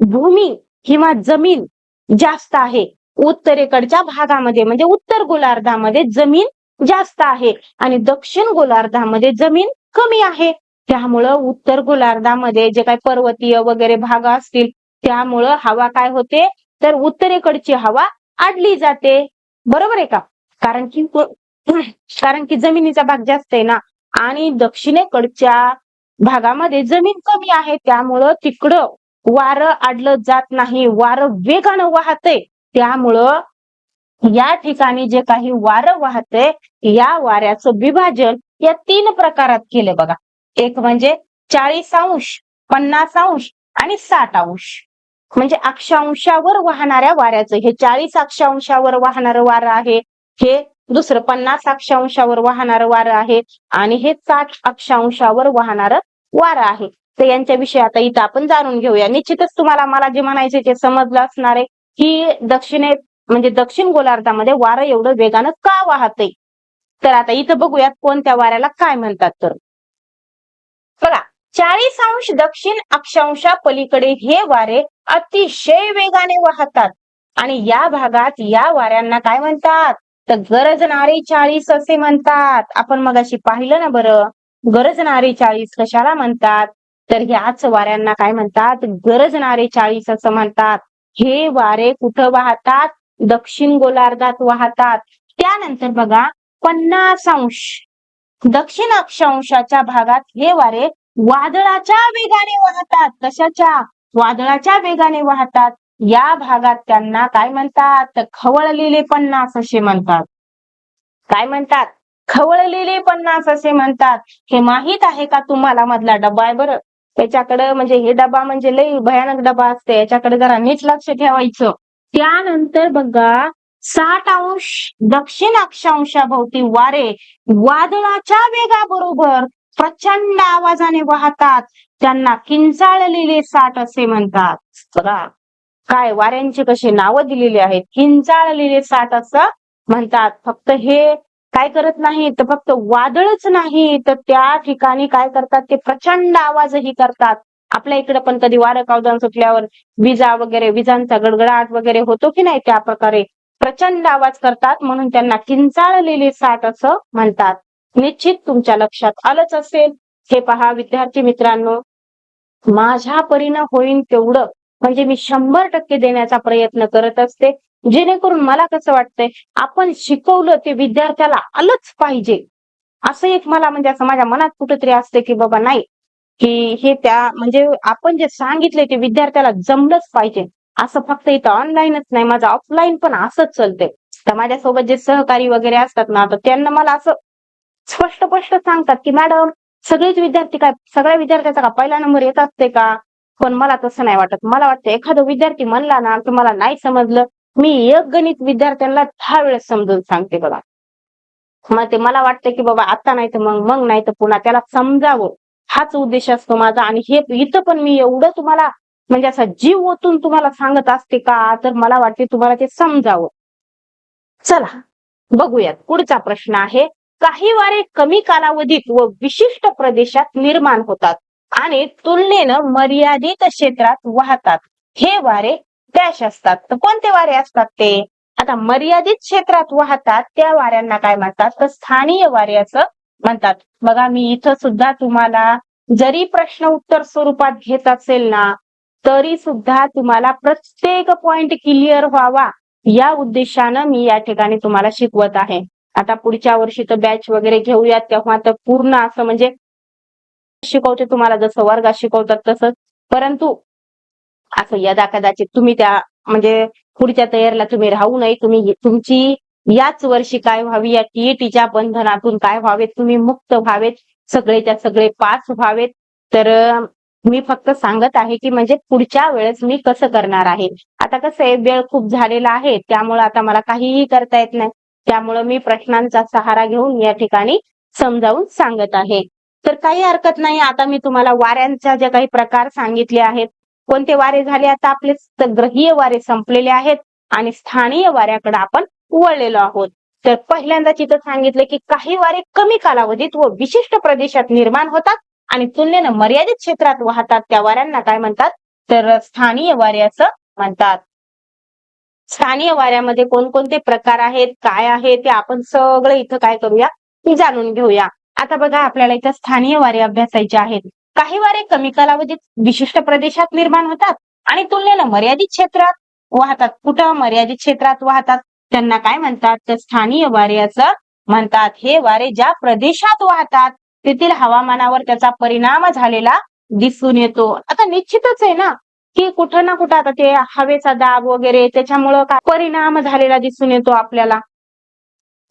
भूमी किंवा जमीन जास्त आहे. उत्तरेकडच्या भागामध्ये म्हणजे उत्तर गोलार्धामध्ये जमीन जास्त आहे आणि दक्षिण गोलार्धामध्ये जमीन कमी आहे. त्यामुळं उत्तर गोलार्धामध्ये जे काही पर्वतीय वगैरे भाग असतील, त्यामुळं हवा काय होते, तर उत्तरेकडची हवा आडली जाते, बरोबर आहे का. कारण की जमिनीचा भाग जास्त आहे ना, आणि दक्षिणेकडच्या भागामध्ये जमीन कमी आहे, त्यामुळं तिकडं वारं आडलं जात नाही, वारं वेगानं वाहते. त्यामुळं या ठिकाणी जे काही वारं वाहते, या वाऱ्याचं विभाजन या 3 प्रकारात केले बघा. एक म्हणजे 40°, 50° आणि 60°. म्हणजे अक्षांशावर वाहणाऱ्या वाऱ्याचं हे 40 अक्षांशावर वाहणारं वारं आहे, हे दुसरं 50 अक्षांशावर वाहणारं वारं आहे आणि हे 60 अक्षांशावर वाहणारं वारं आहे. तर यांच्याविषयी आता इथं आपण जाणून घेऊया. निश्चितच तुम्हाला मला जे म्हणायचे ते समजलं असणार आहे, की म्हणजे दक्षिण गोलार्धामध्ये वारं एवढं वेगानं का वाहते. तर आता इथं बघूयात कोणत्या वाऱ्याला काय म्हणतात. तर बघा, 40° दक्षिण अक्षांशा पलीकडे हे वारे अतिशय वेगाने वाहतात. आणि या भागात या वाऱ्यांना काय म्हणतात, तर गरजणारे 40 असे म्हणतात. आपण मगाशी पाहिलं ना बरं, गरजणारे 40 कशाला म्हणतात, तर ह्याच वाऱ्यांना काय म्हणतात, गरजणारे 40 असं म्हणतात. हे वारे कुठं वाहतात, दक्षिण गोलार्धात वाहतात. त्यानंतर बघा 50° दक्षिण अक्षांशाच्या भागात हे वारे वादळाच्या वेगाने वाहतात. कशाच्या, वादळाच्या वेगाने वाहतात. या भागात त्यांना काय म्हणतात, तर खवळलेले 50 असे म्हणतात. काय म्हणतात, खवळलेले 50 असे म्हणतात. हे माहित आहे का तुम्हाला, मधला डबा आहे बरं, त्याच्याकडे म्हणजे हे डबा म्हणजे लई भयानक डबा असते, याच्याकडे जरा नीट लक्ष ठेवायचं. त्यानंतर बघा 60° दक्षिण अक्षांशाभोवती वारे वादळाच्या वेगाबरोबर प्रचंड आवाजाने वाहतात. त्यांना किंचाळलेले 60 असे म्हणतात. बघा काय वाऱ्यांचे कसे नावं दिलेली आहेत. किंचाळलेले 60 असं म्हणतात. फक्त हे काय करत नाही, तर फक्त वादळच नाही, तर त्या ठिकाणी काय करतात, ते प्रचंड आवाजही करतात. आपल्या इकडे पण कधी वारं कावदान सुटल्यावर विजा वगैरे, विजांचा गडगडाट वगैरे होतो की नाही, त्या प्रकारे प्रचंड आवाज करतात. म्हणून त्यांना किंचाळलेले 60 असं म्हणतात. निश्चित तुमच्या लक्षात आलंच असेल. हे पहा विद्यार्थी मित्रांनो, माझ्या परीनं होईल तेवढं म्हणजे मी 100% देण्याचा प्रयत्न करत असते. जेणेकरून मला कसं वाटतंय, आपण शिकवलं ते विद्यार्थ्याला आलंच पाहिजे, असं एक मला म्हणजे असं माझ्या मनात कुठेतरी असते की बाबा नाही, की हे त्या म्हणजे आपण जे सांगितले ते विद्यार्थ्याला जमलंच पाहिजे. असं फक्त इथं ऑनलाईनच नाही, माझं ऑफलाईन पण असंच चालतंय. तर माझ्यासोबत जे सहकारी वगैरे असतात ना, तर त्यांना मला असं स्पष्ट स्पष्ट सांगतात की मॅडम, सगळेच विद्यार्थी काय, सगळ्या विद्यार्थ्याचा का पहिला नंबर येत असते का? पण मला तसं नाही वाटत. मला वाटतं एखादा विद्यार्थी म्हणला ना, की मला नाही समजलं, मी एक गणित विद्यार्थ्यांना 10 वेळेस समजून सांगते बघा. मग ते मला वाटतं की बाबा आता नाही तर मग नाही तर पुन्हा त्याला समजावं, हाच उद्देश असतो माझा. आणि हे इथं पण मी एवढं तुम्हाला म्हणजे असा जीव ओतून तुम्हाला सांगत असते का, तर मला वाटते तुम्हाला ते समजावं. चला बघूयात पुढचा प्रश्न आहे. काही वारे कमी कालावधीत व विशिष्ट प्रदेशात निर्माण होतात आणि तुलनेनं मर्यादित क्षेत्रात वाहतात. हे वारे डॅश असतात. तर कोणते वारे असतात ते? आता मर्यादित क्षेत्रात वाहतात त्या वाऱ्यांना काय म्हणतात, तर स्थानीय वारे असं म्हणतात. बघा मी इथं सुद्धा तुम्हाला जरी प्रश्न उत्तर स्वरूपात घेत असेल ना, तरी सुद्धा तुम्हाला प्रत्येक पॉइंट क्लिअर व्हावा या उद्देशानं मी या ठिकाणी तुम्हाला शिकवत आहे. आता पुढच्या वर्षी तर बॅच वगैरे घेऊयात, तेव्हा तर पूर्ण असं म्हणजे शिकवते तुम्हाला जसं वर्गात शिकवतात तसंच. परंतु असं यदा कदाचित तुम्ही त्या म्हणजे पुढच्या तयारीला तुम्ही राहू नये. तुम्ही तुमची याच वर्षी काय व्हावी, या टीईटीच्या बंधनातून काय व्हावेत, तुम्ही मुक्त व्हावेत, सगळेच्या सगळे पास व्हावेत. तर मी फक्त सांगत आहे की म्हणजे पुढच्या वेळेस मी कसं करणार आहे. आता कसं आहे, वेळ खूप झालेला आहे, त्यामुळे आता मला काहीही करता येत नाही. त्यामुळे मी प्रश्नांचा सहारा घेऊन या ठिकाणी समजावून सांगत आहे. तर काही हरकत नाही. आता मी तुम्हाला वाऱ्यांच्या जे काही प्रकार सांगितले आहेत, कोणते वारे झाले, आता आपले ग्रहीय वारे संपलेले आहेत आणि स्थानीय वाऱ्याकडे आपण वळलेलो आहोत. तर पहिल्यांदा तिथं सांगितले की काही वारे कमी कालावधीत व विशिष्ट प्रदेशात निर्माण होतात आणि तुलनेनं मर्यादित क्षेत्रात वाहतात. त्या वाऱ्यांना काय म्हणतात, तर स्थानीय वारे असं म्हणतात. स्थानीय वाऱ्यामध्ये कोणकोणते प्रकार आहेत, काय आहे, ते आपण सगळं इथं काय करूया, जाणून घेऊया. आता बघा आपल्याला इथं स्थानीय वारे अभ्यासायचे आहेत. काही वारे कमी कालावधीत विशिष्ट प्रदेशात निर्माण होतात आणि तुलनेनं मर्यादित क्षेत्रात वाहतात. कुठं मर्यादित क्षेत्रात वाहतात, त्यांना काय म्हणतात, तर स्थानीय वारे असं म्हणतात. हे वारे ज्या प्रदेशात वाहतात तेथील हवामानावर त्याचा परिणाम झालेला दिसून येतो. आता निश्चितच आहे ना, की कुठं ना कुठं आता ते हवेचा दाब वगैरे त्याच्यामुळं काय परिणाम झालेला दिसून येतो आपल्याला.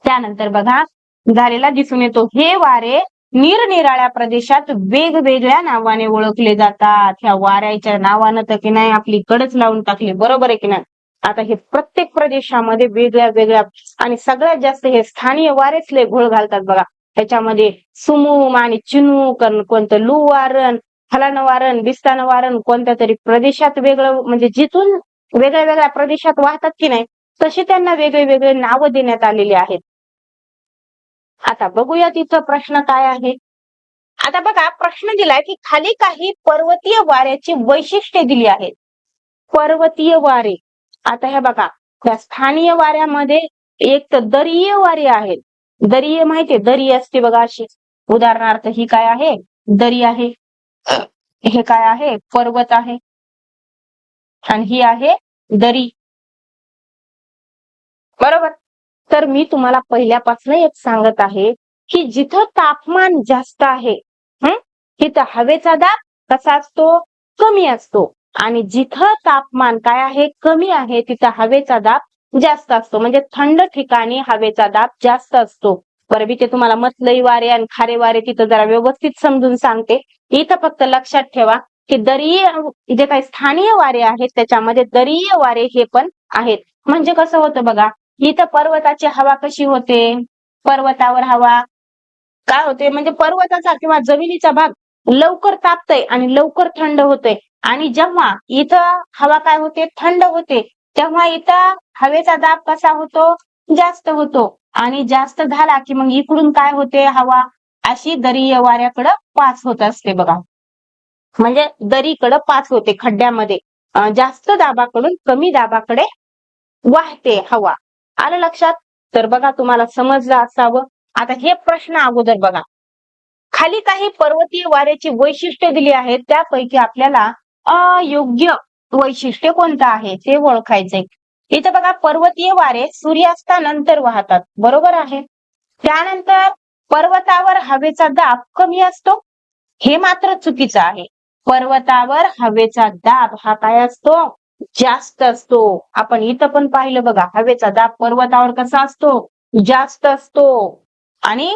त्यानंतर बघा झालेला दिसून येतो. हे वारे निरनिराळ्या प्रदेशात वेगवेगळ्या नावाने ओळखले जातात. ह्या वाऱ्याच्या नावानं तर की नाही आपली कडच लावून टाकली, बरोबर आहे की नाही. आता हे प्रत्येक प्रदेशामध्ये वेगळ्या वेगळ्या आणि सगळ्यात जास्त हे स्थानीय वारेच लय घोळ घालतात बघा. त्याच्यामध्ये सुमूम आणि चिनूक, कोणतं लू वारण, फलानं वारण, बिस्तानं वारण, कोणत्या तरी प्रदेशात वेगळं म्हणजे जिथून वेगळ्या वेगळ्या प्रदेशात वाहतात की नाही, तसे त्यांना वेगळे वेगळे नावं देण्यात आलेली आहेत. आता बघूया तिथं प्रश्न काय आहे. आता बघा प्रश्न दिलाय की खाली काही पर्वतीय वाऱ्याची वैशिष्ट्ये दिली आहेत. पर्वतीय वारे, आता हे बघा त्या स्थानीय वाऱ्यामध्ये एक तर दरीय वारे आहेत. दरीय माहितीये, दरी असते बघा अशी. उदाहरणार्थ ही काय आहे, दरी आहे. हे काय आहे, पर्वत आहे. आणि ही आहे दरी. बरोबर. तर मी तुम्हाला पहिल्यापासून एक सांगत आहे की जिथं तापमान जास्त आहे, तिथं हवेचा दाब कसा असतो, कमी असतो. आणि जिथं तापमान काय आहे, कमी आहे, तिथं हवेचा दाब जास्त असतो. म्हणजे थंड ठिकाणी हवेचा दाब जास्त असतो. बरं, मी ते तुम्हाला मतलई वारे आणि खारे वारे तिथं जरा व्यवस्थित समजून सांगते. इथं फक्त लक्षात ठेवा की दरीय जे काही स्थानीय वारे आहेत त्याच्यामध्ये दरीय वारे हे पण आहेत. म्हणजे कसं होतं बघा, इथं पर्वताची हवा कशी होते, पर्वतावर हवा काय होते, म्हणजे पर्वताचा किंवा जमिनीचा भाग लवकर तापतय आणि लवकर थंड होते. आणि जेव्हा इथं हवा काय होते, थंड होते, तेव्हा इथं हवेचा दाब कसा होतो, जास्त होतो. आणि जास्त झाला की मग इकडून काय होते, हवा अशी दरीय वाऱ्याकडं पास होत असते बघा. म्हणजे दरीकडं पास होते खड्ड्यामध्ये. जास्त दाबाकडून कमी दाबाकडे वाहते हवा. आलं लक्षात? तर बघा, तुम्हाला समजलं असावं. आता हे प्रश्न अगोदर बघा. खाली काही पर्वतीय वाऱ्याची वैशिष्ट्ये दिली आहेत, त्यापैकी आपल्याला अयोग्य वैशिष्ट्य कोणतं आहे ते ओळखायचंय. इथं बघा, पर्वतीय वारे सूर्यास्तानंतर वाहतात, बरोबर आहे. त्यानंतर पर्वतावर हवेचा दाब कमी असतो, हे मात्र चुकीचं आहे. पर्वतावर हवेचा दाब हा काय असतो, जास्त असतो. आपण इथं पण पाहिलं बघा, हवेचा दाब पर्वतावर कसा असतो, जास्त असतो. आणि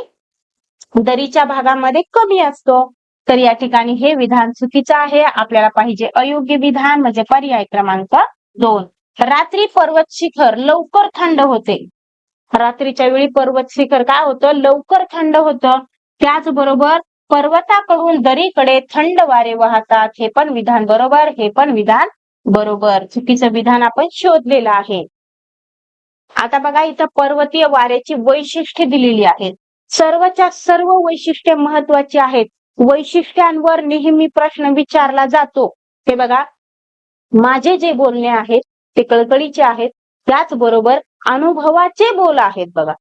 दरीच्या भागामध्ये कमी असतो. तर या ठिकाणी हे विधान चुकीचं आहे. आपल्याला पाहिजे अयोग्य विधान, म्हणजे पर्याय क्रमांक 2. रात्री पर्वत शिखर लवकर थंड होते. रात्रीच्या वेळी पर्वत शिखर काय होतं, लवकर थंड होतं. त्याचबरोबर पर्वताकडून दरीकडे थंड वारे वाहतात. हे पण विधान बरोबर, हे पण विधान बरोबर. चुकीचं विधान आपण शोधलेलं आहे. आता बघा, इथं पर्वतीय वाऱ्याची वैशिष्ट्ये दिलेली आहेत. सर्वच्या सर्व वैशिष्ट्ये महत्वाची आहेत. वैशिष्ट्यांवर नेहमी प्रश्न विचारला जातो. हे बघा, माझे जे बोलणे आहेत ते कळकळीचे आहेत, त्याचबरोबर अनुभवाचे बोल आहेत बघा.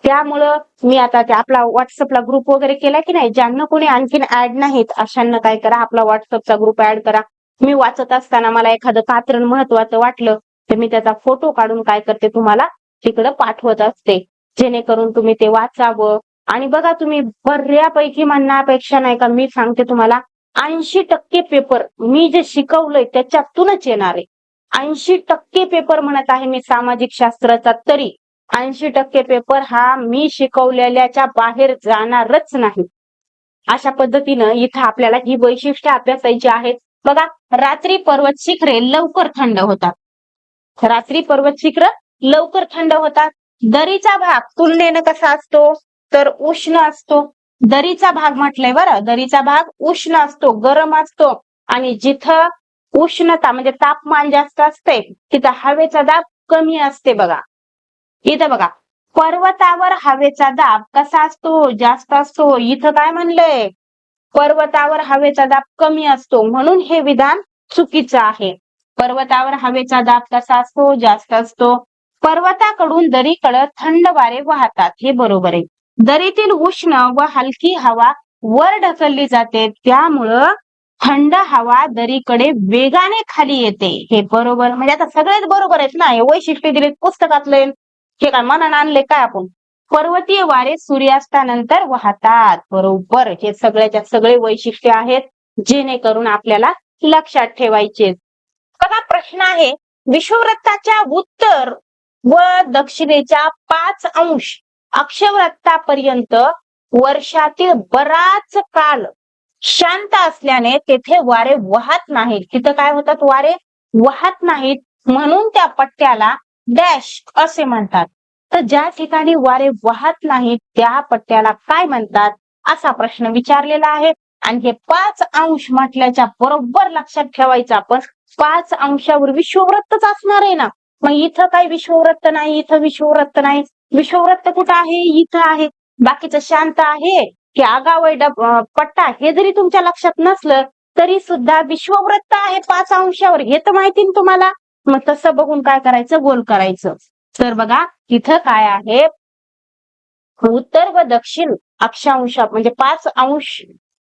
त्यामुळं मी आता ते आपला व्हॉट्सअपला ग्रुप वगैरे केला की नाही, ज्यांना कोणी आणखीन ऍड नाहीत अशांना काय करा, आपला व्हॉट्सअपचा ग्रुप ऍड करा. मी वाचत असताना मला एखादं कात्रण महत्वाचं वाटलं तर मी त्याचा फोटो काढून काय करते, तुम्हाला तिकडं पाठवत असते, जेणेकरून तुम्ही ते वाचावं. आणि बघा, तुम्ही बऱ्यापैकी म्हणण्यापेक्षा नाही का, मी सांगते तुम्हाला 80% पेपर मी जे शिकवलंय त्याच्यातूनच येणार आहे. 80% पेपर म्हणत आहे मी सामाजिक शास्त्राचा, तरी 80% पेपर हा मी शिकवलेल्याच्या बाहेर जाणारच नाही. अशा पद्धतीनं इथं आपल्याला ही वैशिष्ट्ये अभ्यासायची आहेत. बघा, रात्री पर्वत शिखरे लवकर थंड होतात. रात्री पर्वत शिखर लवकर थंड होतात. दरीचा भाग तुलनेनं कसा असतो, तर उष्ण असतो. दरीचा भाग म्हटलंय बरं, दरीचा भाग उष्ण असतो, गरम असतो. आणि जिथं उष्णता म्हणजे तापमान जास्त असते तिथं हवेचा दाब कमी असते बघा. इथं बघा, पर्वतावर हवेचा दाब कसा असतो, जास्त असतो. इथं काय म्हणलंय, पर्वतावर हवेचा दाब कमी असतो. म्हणून हे विधान चुकीचं आहे. पर्वतावर हवेचा दाब कसा असतो, जास्त असतो. पर्वताकडून दरीकडे थंड वारे वाहतात, हे बरोबर आहे. दरीतील उष्ण व हलकी हवा वर ढकलली जाते, त्यामुळं थंड हवा दरीकडे वेगाने खाली येते, हे बरोबर. म्हणजे आता सगळेच बरोबर आहेत ना, हे वैशिष्ट्य दिले पुस्तकातले, हे काय मनानं आणले काय आपण. पर्वतीय वारे सूर्यास्तानंतर वाहतात, बरोबर. हे सगळ्याच्या सगळे वैशिष्ट्य आहेत, जेणेकरून आपल्याला लक्षात ठेवायचे. बघा, प्रश्न आहे, विषुववृत्ताच्या उत्तर व दक्षिणेच्या 5 अंश अक्षवृत्तापर्यंत वर्षातील बराच काळ शांत असल्याने तेथे वारे वाहत नाहीत. तिथं काय होतात, वारे वाहत नाहीत, म्हणून त्या पट्ट्याला डॅश असे म्हणतात. तर ज्या ठिकाणी वारे वाहत नाहीत त्या पट्ट्याला काय म्हणतात, असा प्रश्न विचारलेला आहे. आणि हे 5 अंश म्हटल्याच्या बरोबर लक्षात ठेवायचं आपण, 5 अंशावर विषुववृत्तच असणार आहे ना. मग इथं काही विषुववृत्त नाही, इथं विषुववृत्त नाही. विषुववृत्त कुठं आहे, इथं आहे. बाकीचं शांत आहे की आगावय पट्टा, हे जरी तुमच्या लक्षात नसलं तरी सुद्धा विषुववृत्त आहे 5 अंशावर, हे तर माहिती ना तुम्हाला. मग तसं बघून काय करायचं, गोल करायचं. तर बघा तिथं काय आहे, उत्तर व दक्षिण अक्षांशा म्हणजे 5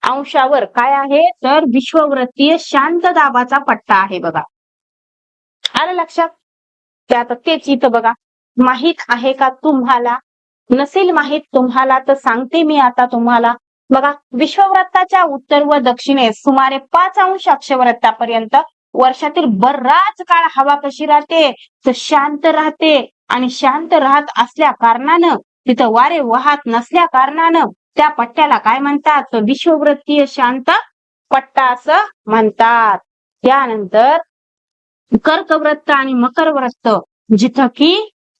अंशावर काय आहे, तर विश्ववृत्तीय शांत दाबाचा पट्टा आहे बघा. आलं लक्षात? ते आता तेच इथं बघा, माहित आहे का तुम्हाला? नसेल माहित तुम्हाला तर सांगते मी आता तुम्हाला. बघा, विश्ववृत्ताच्या उत्तर व दक्षिणेस सुमारे 5 अंश अक्षवृत्तापर्यंत वर्षातील बराच काळ हवा कशी राहते, तर शांत राहते. आणि शांत राहत असल्या कारणानं, तिथं वारे वाहत नसल्या कारणानं त्या पट्ट्याला काय म्हणतात, तर विश्ववृत्तीय शांत पट्टा असं म्हणतात. त्यानंतर कर्कवृत्त आणि मकरवृत्त, जिथं की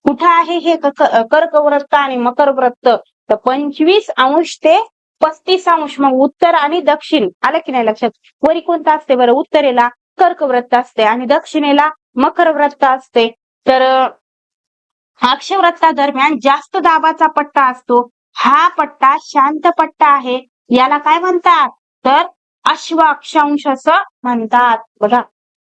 कुठं आहे हे कर्कवृत्त आणि मकरवृत्त, तर 25 अंश ते 35 अंश. मग उत्तर आणि दक्षिण आलं की नाही लक्षात? वरी कोणतं असते बरं? उत्तरेला कर्कवृत्त असते आणि दक्षिणेला मकरवृत्त असते. तर अक्षवृत्तादरम्यान जास्त दाबाचा पट्टा असतो. हा पट्टा शांत पट्टा आहे. याला काय म्हणतात, तर अश्व अक्षांश असं म्हणतात. बघा,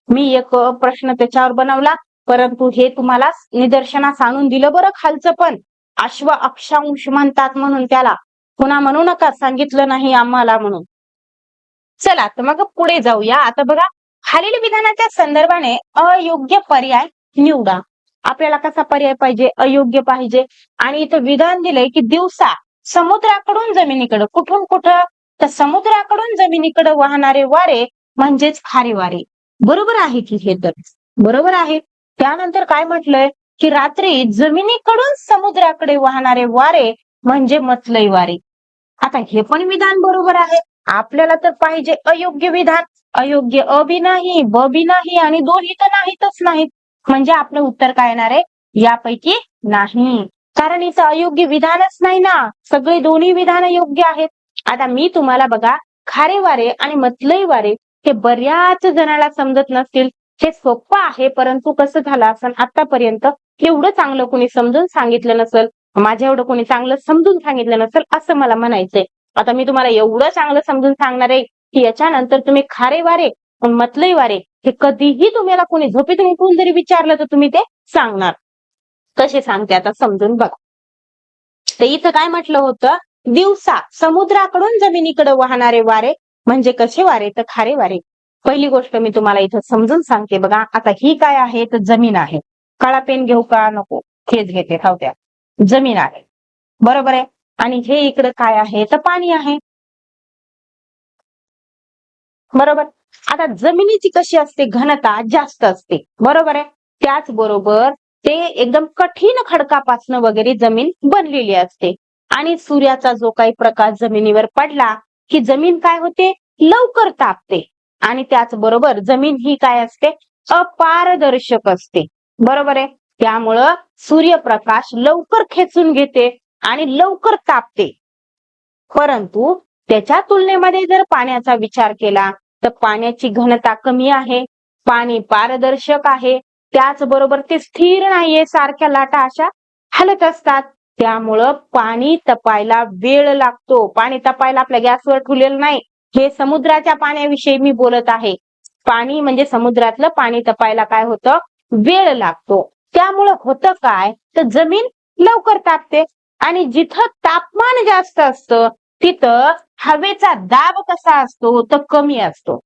मी एक प्रश्न त्याच्यावर बनवला, परंतु हे तुम्हाला निदर्शनास आणून दिलं बरं खालचं पण. अश्व अक्षांश म्हणतात म्हणून त्याला. पुन्हा म्हणू नका सांगितलं नाही आम्हाला म्हणून. चला तर मग पुढे जाऊया. आता बघा, खालील विधानाच्या संदर्भाने अयोग्य पर्याय निवडा. आपल्याला कसा पर्याय पाहिजे? अयोग्य पाहिजे. आणि इथं विधान दिलंय की दिवसा समुद्राकडून जमिनीकडे, कुठून कुठं, तर समुद्राकडून जमिनीकडे वाहणारे वारे म्हणजेच खारे वारे. बरोबर आहे की हे? तर बरोबर आहे. त्यानंतर काय म्हटलंय की रात्री जमिनीकडून समुद्राकडे वाहणारे वारे म्हणजे मतलई वारे. आता हे पण विधान बरोबर आहे. आपल्याला तर पाहिजे अयोग्य विधान. अयोग्य अ बी नाही, ब बी नाही आणि दोन्ही तर नाहीतच नाहीत. म्हणजे आपलं उत्तर काय येणार आहे? यापैकी नाही. कारण इथं अयोग्य विधानच नाही ना, सगळे दोन्ही विधान योग्य आहेत. आता मी तुम्हाला बघा, खारे वारे आणि मतलई वारे हे बऱ्याच जणाला समजत नसतील. हे सोपं आहे, परंतु कसं झालं असं आतापर्यंत एवढं चांगलं कोणी समजून सांगितलं नसेल, माझ्या एवढं कोणी चांगलं समजून सांगितलं नसेल असं मला म्हणायचंय. आता मी तुम्हाला एवढं चांगलं समजून सांगणार आहे की याच्यानंतर तुम्ही खारे वारे मतलई वारे हे कधीही तुम्हाला कोणी झोपेतून उठून जरी विचारलं तर तुम्ही ते सांगणार. कसे सांगते आता समजून बघा. तर इथं काय म्हटलं होतं, दिवसा समुद्राकडून जमिनीकडे वाहणारे वारे म्हणजे कसे वारे, तर खारे वारे. पहिली गोष्ट मी तुम्हाला इथं समजून सांगते बघा. आता ही काय आहे, तर जमीन आहे. काळा पेन घेऊ का? नको, हेच घेते, खाऊ द्या. जमीन आहे, बरोबर आहे. आणि हे इकडं काय आहे, तर पाणी आहे, बरोबर. आता जमिनीची कशी असते, घनता जास्त असते, बरोबर आहे. त्याचबरोबर ते एकदम कठीण खडकापासून वगैरे जमीन बनलेली असते. आणि सूर्याचा जो काही प्रकाश जमिनीवर पडला की जमीन काय होते, लवकर तापते. आणि त्याचबरोबर जमीन ही काय असते, अपारदर्शक असते, बरोबर आहे. त्यामुळं सूर्यप्रकाश लवकर खेचून घेते आणि लवकर तापते. परंतु त्याच्या तुलनेमध्ये जर पाण्याचा विचार केला तर पाण्याची घनता कमी आहे, पाणी पारदर्शक आहे, त्याचबरोबर ते स्थिर नाहीये, सारख्या लाटा अशा हलत असतात. त्यामुळं पाणी तपायला वेळ लागतो. पाणी तपायला आपल्या गॅसवर ठेवलेलं नाही, हे समुद्राच्या पाण्याविषयी मी बोलत आहे. पाणी म्हणजे समुद्रातलं पाणी तपायला काय होतं, वेळ लागतो. त्यामुळं होतं काय, तर जमीन लवकर तापते. आणि जिथं तापमान जास्त असतं तिथं हवेचा दाब कसा असतो, तर कमी असतो.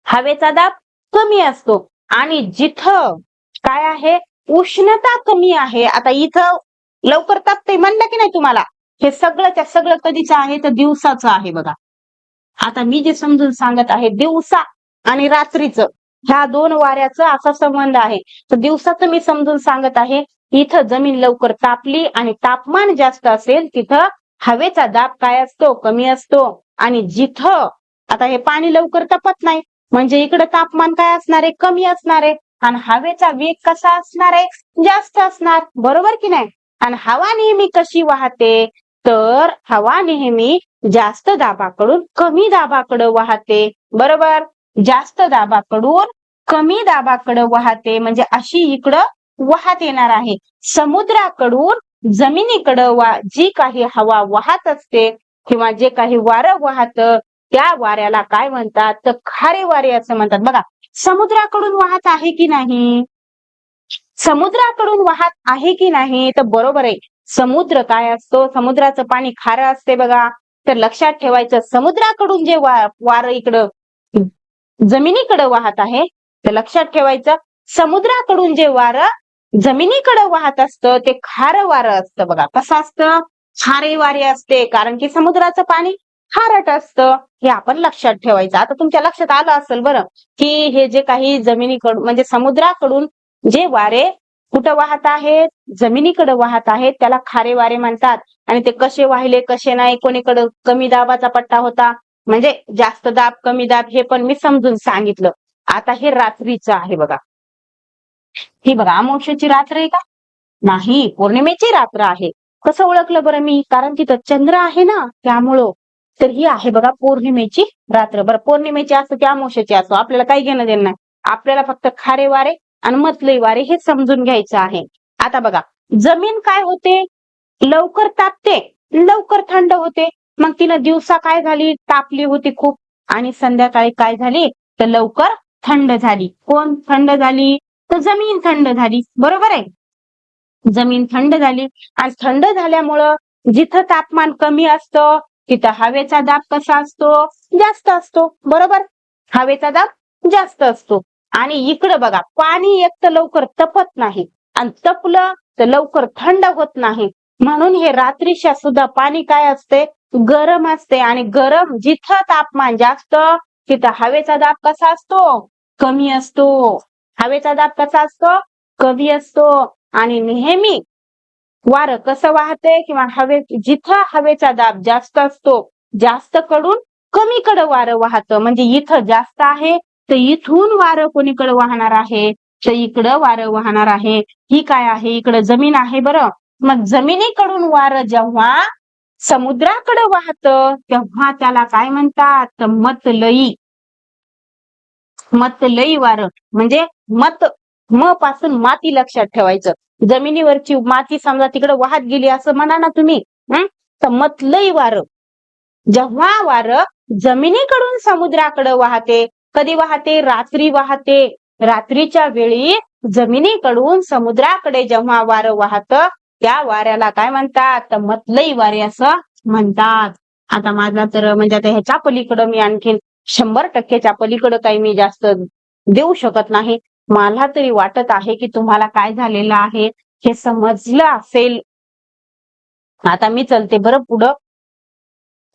हवेचा दाब कमी असतो. आणि जिथं काय आहे, उष्णता कमी आहे. आता इथं लवकर तापते म्हणलं की नाही तुम्हाला, हे सगळंच्या सगळं कधीचं आहे, तर दिवसाचं आहे बघा. आता मी जे समजून सांगत आहे, दिवसा आणि रात्रीचं ह्या दोन वाऱ्याचा असा संबंध आहे. तर दिवसाचं मी समजून सांगत आहे, इथं जमीन लवकर तापली आणि तापमान जास्त असेल तिथं हवेचा दाब काय असतो, कमी असतो. आणि जिथं आता हे पाणी लवकर तापत नाही म्हणजे इकडे तापमान काय असणार आहे, कमी असणार आहे. आणि हवेचा वेग कसा असणार आहे, जास्त असणार, बरोबर की नाही. आणि हवा नेहमी कशी वाहते, तर हवा नेहमी जास्त दाबाकडून कमी दाबाकडे वाहते, बरोबर. जास्त दाबाकडून कमी दाबाकडे वाहते म्हणजे अशी इकडं वाहत येणार आहे. समुद्राकडून जमिनीकडं जी काही हवा वाहत असते किंवा जे काही वारं वाहतं त्या वाऱ्याला काय म्हणतात, तर खारे वारे असं म्हणतात. बघा, समुद्राकडून वाहत आहे की नाही? समुद्राकडून वाहत आहे की नाही? तर बरोबर आहे. समुद्र काय असतो? समुद्राचं पाणी खारं असते बघा. तर लक्षात ठेवायचं, समुद्राकडून जे वारं इकडं जमिनीकडे वाहत आहे, तर लक्षात ठेवायचं, समुद्राकडून जे वारं जमिनीकडे वाहत असतं ते खारं वारं असतं बघा. कसं असतं? खारे वारे असते, कारण की समुद्राचं पाणी खारट असतं. हे आपण लक्षात ठेवायचं. आता तुमच्या लक्षात आलं असेल बरं, की हे जे काही जमिनीकडून म्हणजे समुद्राकडून जे वारे कुठं वाहत आहेत? जमिनीकडे वाहत आहेत, त्याला खारे वारे म्हणतात. आणि ते कसे वाहिले कसे नाही, कोणीकडे कमी दाबाचा पट्टा होता, म्हणजे जास्त दाब कमी दाब हे पण मी समजून सांगितलं. आता हे रात्रीचं आहे बघा. ही बघा, अमावस्येची रात्र आहे का? नाही, पौर्णिमेची रात्र आहे. कसं ओळखलं बरं मी? कारण तिथं चंद्र आहे ना, त्यामुळं. तर ही आहे बघा पौर्णिमेची रात्र. बरं, पौर्णिमेची असो की अमावस्येची असो, आपल्याला काही घेणं देणं नाही. आपल्याला फक्त खारे वारे आणि मतलई वारे हे समजून घ्यायचं आहे. आता बघा, जमीन काय होते? लवकर तापते, लवकर थंड होते. मग तिनं दिवसा काय झाली? तापली होती खूप, आणि संध्याकाळी काय झाली? तर लवकर थंड झाली. कोण थंड झाली? तर जमीन थंड झाली. बरोबर आहे. जमीन थंड झाली, आणि थंड झाल्यामुळं जिथं तापमान कमी असतं तिथं हवेचा दाब कसा असतो? जास्त असतो. बरोबर, हवेचा दाब जास्त असतो. आणि इकडं बघा, पाणी एक तर लवकर तपत नाही, आणि तपलं तर लवकर थंड होत नाही. म्हणून हे रात्रीच्या सुद्धा पाणी काय असते? गरम असते. आणि गरम जिथं तापमान जास्त तिथं हवेचा दाब कसा असतो? कमी असतो. हवेचा दाब कसा असतो? कमी असतो. आणि नेहमी वारं कसं वाहते, किंवा जिथं हवेचा दाब जास्त असतो, जास्त कडून कमीकडे वारं वाहतं. म्हणजे इथं जास्त आहे तर इथून वारं कोणीकडे वाहणार आहे? तर इकडं वारं वाहणार आहे. ही काय आहे? इकडं जमीन आहे बरं. मग जमिनीकडून वारं जेव्हा समुद्राकडे वाहतं तेव्हा त्याला काय म्हणतात? तर मतलई. मतलई वारं म्हणजे म पासून माती लक्षात ठेवायचं. जमिनीवरची माती समजा तिकडे वाहत गेली असं म्हणा ना तुम्ही. तर मतलई वारं जेव्हा वारं जमिनीकडून समुद्राकडे वाहते, कधी वाहते? रात्री वाहते. रात्रीच्या वेळी जमिनीकडून समुद्राकडे जेव्हा वारं वाहतं त्या वाऱ्याला काय म्हणतात? तर मतलई वारे असं म्हणतात. आता माझा तर म्हणजे आता ह्याच्या पलीकडं मी आणखीन 100%च्या पलीकडं काही मी जास्त देऊ शकत नाही. मला तरी वाटत आहे की तुम्हाला काय झालेलं आहे हे समजलं असेल. आता मी चलते बरं पुढं.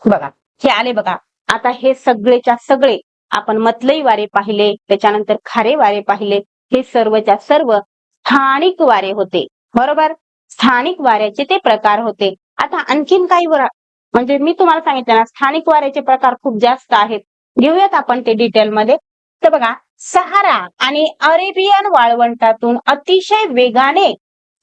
बघा, हे आले बघा. आता हे सगळेच्या सगळे आपण मतलई वारे पाहिले, त्याच्यानंतर खारे वारे पाहिले. हे सर्वच्या सर्व स्थानिक वारे होते. बरोबर, स्थानिक वाऱ्याचे ते प्रकार होते. आता आणखीन काही म्हणजे मी तुम्हाला सांगितलं ना, स्थानिक वाऱ्याचे प्रकार खूप जास्त आहेत. घेऊयात आपण ते डिटेलमध्ये. तर बघा, सहारा आणि अरेबियन वाळवंटातून अतिशय वेगाने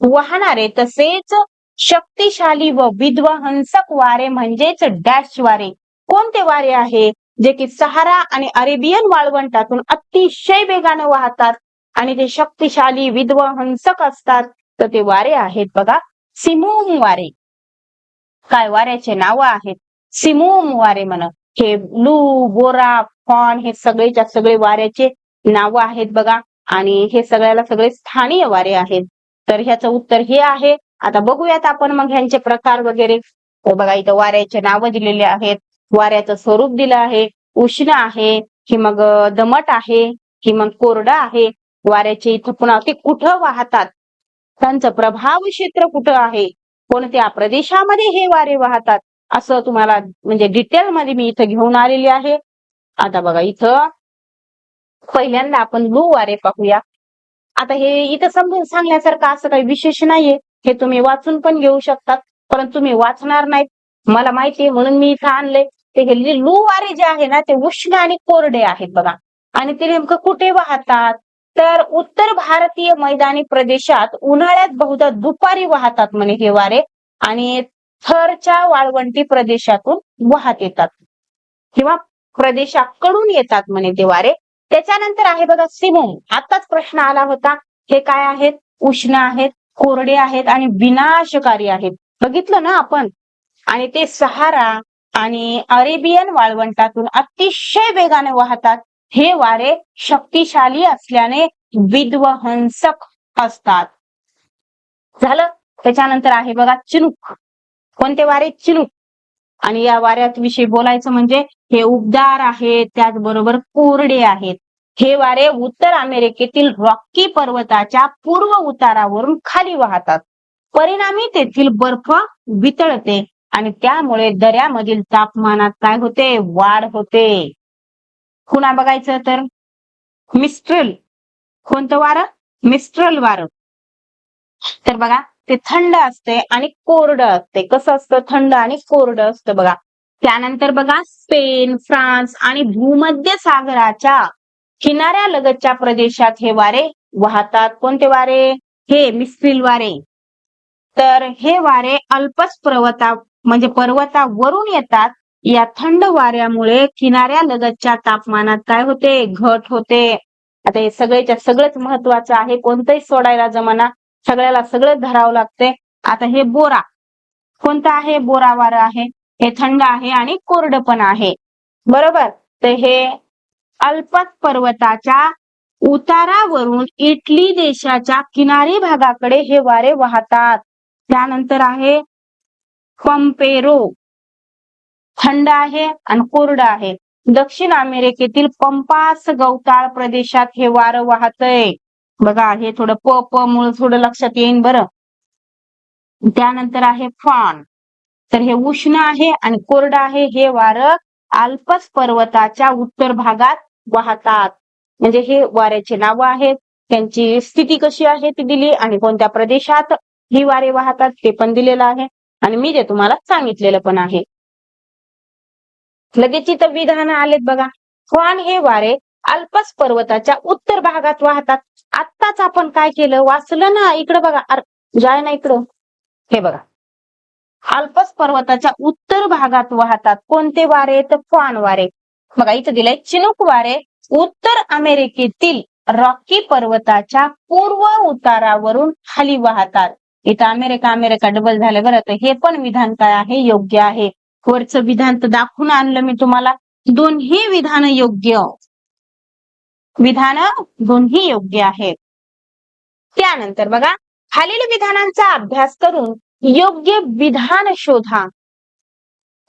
वाहणारे तसेच शक्तिशाली व विध्वंसक वारे म्हणजेच डॅश वारे कोणते वारे आहे? जे की सहारा आणि अरेबियन वाळवंटातून अतिशय वेगाने वाहतात आणि ते शक्तिशाली विध्वंसक असतात. तर ते वारे आहेत बघा, सिमोम वारे. काय वाऱ्याचे नाव आहेत? सिमोम वारे म्हण. हे लू, बोरा, फॉन हे सगळेच्या सगळे वाऱ्याचे नाव आहेत बघा. आणि हे सगळ्याला सगळे स्थानीय वारे आहेत. तर ह्याचं उत्तर हे आहे. आता बघूयात आपण मग ह्यांचे प्रकार वगैरे. तर बघा, इथं वाऱ्याचे नाव दिलेले आहेत, वाऱ्याचं स्वरूप दिलं आहे. उष्ण आहे, की मग दमट आहे, की मग कोरडं आहे. वाऱ्याचे इथं पुन्हा ते कुठं वाहतात, त्यांचं प्रभाव क्षेत्र कुठं आहे, कोणत्या प्रदेशामध्ये हे वारे वाहतात, असं तुम्हाला म्हणजे डिटेल मध्ये मी इथं घेऊन आलेली आहे. आता बघा, इथं पहिल्यांदा आपण लू वारे पाहूया. आता हे इथं समजून सांगण्यासारखं असं काही विशेष नाहीये. हे तुम्ही वाचून पण घेऊ शकतात, परंतु तुम्ही वाचणार नाहीत मला माहितीये, म्हणून मी इथं आणले. ते लू वारे जे आहे ना ते उष्ण आणि कोरडे आहेत बघा. आणि ते नेमकं कुठे वाहतात? तर उत्तर भारतीय मैदानी प्रदेशात उन्हाळ्यात बहुधा दुपारी वाहतात म्हणे हे वारे. आणि थरच्या वाळवंटी प्रदेशातून वाहत येतात, किंवा प्रदेशाकडून येतात म्हणे ते वारे. त्याच्यानंतर आहे बघा सिमोम. आताच प्रश्न आला होता. हे काय आहेत? उष्ण आहेत, कोरडे आहेत आणि विनाशकारी आहेत. बघितलं ना आपण. आणि ते सहारा आणि अरेबियन वाळवंटातून अतिशय वेगाने वाहतात. हे वारे शक्तिशाली असल्याने विध्वंसक असतात. झालं. त्याच्यानंतर आहे बघा चिनूक. कोणते वारे? चिनूक. आणि या वाऱ्यात विषयी बोलायचं म्हणजे हे उबदार आहेत, त्याचबरोबर कोरडे आहेत. हे वारे उत्तर अमेरिकेतील रॉकी पर्वताच्या पूर्व उतारावरून खाली वाहतात. परिणामी तेथील बर्फ वितळते आणि त्यामुळे दऱ्यामधील तापमानात काय होते? वाढ होते. पुन्हा बघायचं तर मिस्ट्रल. कोणतं वारं? मिस्ट्रल वारं. तर बघा ते थंड असते आणि कोरडं असते. कसं असतं? थंड आणि कोरडं असतं बघा. त्यानंतर बघा स्पेन, फ्रान्स आणि भूमध्य सागराच्या किनाऱ्यालगतच्या प्रदेशात हे वारे वाहतात. कोणते वारे? हे मिस्ट्रल वारे. तर हे वारे अल्पस पर्वतावरून येतात. या थंड वाऱ्यामुळे किनाऱ्यालगतच्या तापमानात काय होते? घट होते. आता हे सगळंच महत्वाचं आहे. कोणतंही सोडायला जमाना. सगळ्याला सगळं धरावं लागते. आता हे बोरा. कोणतं आहे? बोरा वारं आहे. हे थंड आहे आणि कोरडं पण आहे. बरोबर. तर हे अल्पस पर्वताच्या उतारावरून इटली देशाच्या किनारी भागाकडे हे वारे वाहतात. त्यानंतर आहे पंपेरो. थंड आहे आणि कोरडं आहे. दक्षिण अमेरिकेतील पंपास गवताळ प्रदेशात हे वारं वाहतय. बघा हे थोडं प मुळे थोडं लक्षात येईन बरं. त्यानंतर आहे फॉन. तर हे उष्ण आहे आणि कोरडं आहे. हे वारं अल्पस पर्वताच्या उत्तर भागात वाहतात. म्हणजे हे वाऱ्याचे नाव आहेत, त्यांची स्थिती कशी आहे ती दिली आणि कोणत्या प्रदेशात ही वारे वाहतात ते पण दिलेलं आहे आणि मी ते तुम्हाला सांगितलेलं पण आहे. लगेच इथं विधान आलेत बघा. फॉन हे वारे अल्पस पर्वताच्या उत्तर भागात वाहतात. आत्ताच आपण काय केलं? वाचलं ना. इकडं बघा. जाय ना इकडं. हे बघा. अल्पस पर्वताच्या उत्तर भागात वाहतात. कोणते वारे? तर फॉन वारे. बघा इथं दिलंय चिनूक वारे उत्तर अमेरिकेतील रॉकी पर्वताच्या पूर्व उतारावरून खाली वाहतात. इथं अमेरिका डबल झालं बरं. तर हे पण विधान काय आहे? योग्य आहे. वरचं विधान तर दाखवून आणलं मी तुम्हाला. दोन्ही विधान योग्य. विधान दोन्ही योग्य आहेत. त्यानंतर बघा खालील विधानांचा अभ्यास करून योग्य विधान शोधा.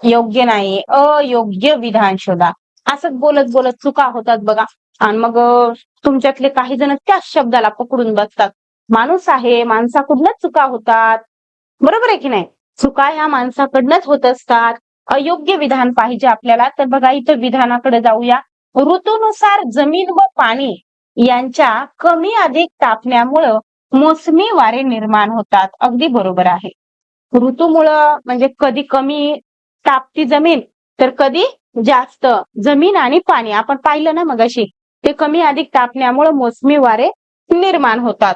योग्य नाही, अयोग्य विधान शोधा. असंच बोलत बोलत चुका होतात बघा. आणि मग तुमच्यातले काही जण त्याच शब्दाला पकडून बसतात. माणूस आहे, माणसाकडूनच चुका होतात. बरोबर आहे की नाही? चुका ह्या माणसाकडूनच होत असतात. अयोग्य विधान पाहिजे आपल्याला. तर बघा इथं विधानाकडे जाऊया. ऋतूनुसार जमीन व पाणी यांच्या कमी अधिक तापण्यामुळं मोसमी वारे निर्माण होतात. अगदी बरोबर आहे. ऋतूमुळं म्हणजे कधी कमी तापती जमीन तर कधी जास्त. जमीन आणि पाणी आपण पाहिलं ना मगाशी. ते कमी अधिक तापण्यामुळे मोसमी वारे निर्माण होतात.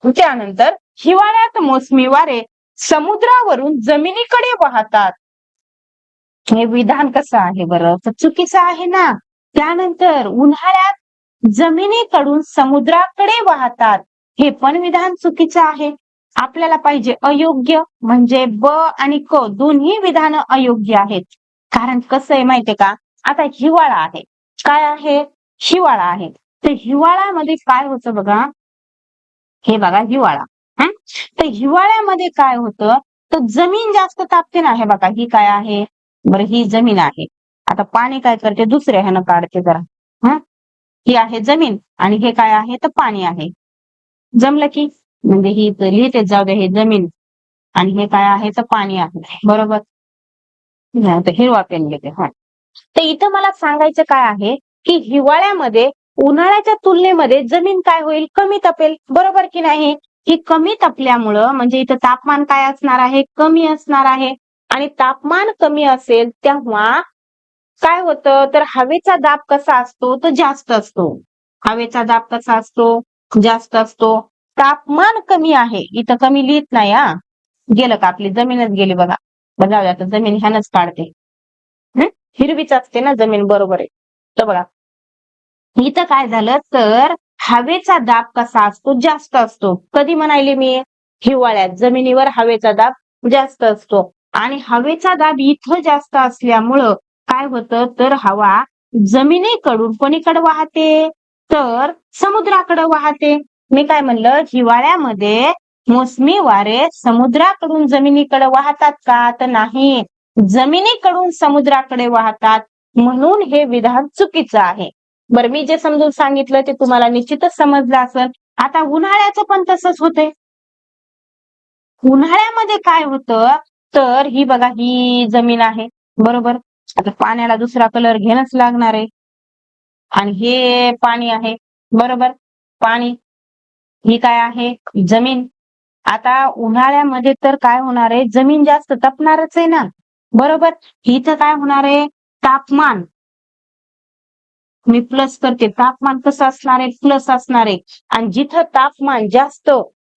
त्यानंतर हिवाळ्यात मोसमी वारे समुद्रावरून जमिनीकडे वाहतात. हे विधान कसं आहे बरं? तर चुकीचं आहे ना. त्यानंतर उन्हाळ्यात जमिनीकडून समुद्राकडे वाहतात. हे पण विधान चुकीचं आहे. आपल्याला पाहिजे अयोग्य. म्हणजे ब आणि क दोन्ही विधान अयोग्य आहेत. कारण कसं आहे माहितीये का? आता हिवाळा आहे. काय आहे? हिवाळा आहे. तर हिवाळ्यामध्ये काय होतं बघा. हे बघा हिवाळा. तर हिवाळ्यामध्ये काय होतं? तर जमीन जास्त तापते ना. हे बघा ही काय आहे? बरं ही जमीन आहे. आता पाणी काय करते? दुसऱ्या ह्यानं काढते जरा. ही आहे जमीन आणि हे काय आहे? तर पाणी आहे. जमलं की म्हणजे ही लिहितेच जाऊ दे. हे जमीन आणि हे काय आहे? तर पाणी आहे. बरोबर. हिरवा पेन घेते. तर इथं मला सांगायचं काय आहे की हिवाळ्यामध्ये उन्हाळ्याच्या तुलनेमध्ये जमीन काय होईल? कमी तपेल. बरोबर की नाही? ही कमी तपल्यामुळं म्हणजे इथं तापमान काय असणार आहे? कमी असणार आहे. आणि तापमान कमी असेल तेव्हा काय होतं? तर हवेचा दाब कसा असतो? तो जास्त असतो. हवेचा दाब कसा असतो? जास्त असतो. तापमान कमी आहे. इथं कमी लिहित नाही. गेलं का? आपली जमीनच गेली बघा. बघा आता जमीन ह्यानच काढते. हिरवीच असते ना जमीन. बरोबर आहे. तर बघा इथं काय झालं तर हवेचा दाब कसा असतो? जास्त असतो. कधी म्हणाले मी? हिवाळ्यात जमिनीवर हवेचा दाब जास्त असतो. आणि हवेचा दाब इथं जास्त असल्यामुळं काय होतं? तर हवा जमिनीकडून कोणीकडे वाहते, तर समुद्राकडे वाहते. मी काय म्हणलं, हिवाळ्यामध्ये मोसमी वारे समुद्राकडून जमिनीकडे वाहतात का, तर नाही, जमिनीकडून समुद्राकडे वाहतात. म्हणून हे विधान चुकीचं आहे. बरं, मी जे समजून सांगितलं ते तुम्हाला निश्चितच समजलं असेल. आता उन्हाळ्याचं पण तसंच होतंय. उन्हाळ्यामध्ये काय होतं, तर ही बघा, ही जमीन आहे बरोबर. आता पाण्याला दुसरा कलर घेणंच लागणार आहे. आणि हे पाणी आहे बरोबर. पाणी, ही काय आहे, जमीन. आता उन्हाळ्यामध्ये तर काय होणार आहे, जमीन जास्त तापणारच आहे ना बरोबर. इथं काय होणार आहे, तापमान. मी प्लस करते, तापमान कसं असणार आहे, प्लस असणार आहे. आणि जिथं तापमान जास्त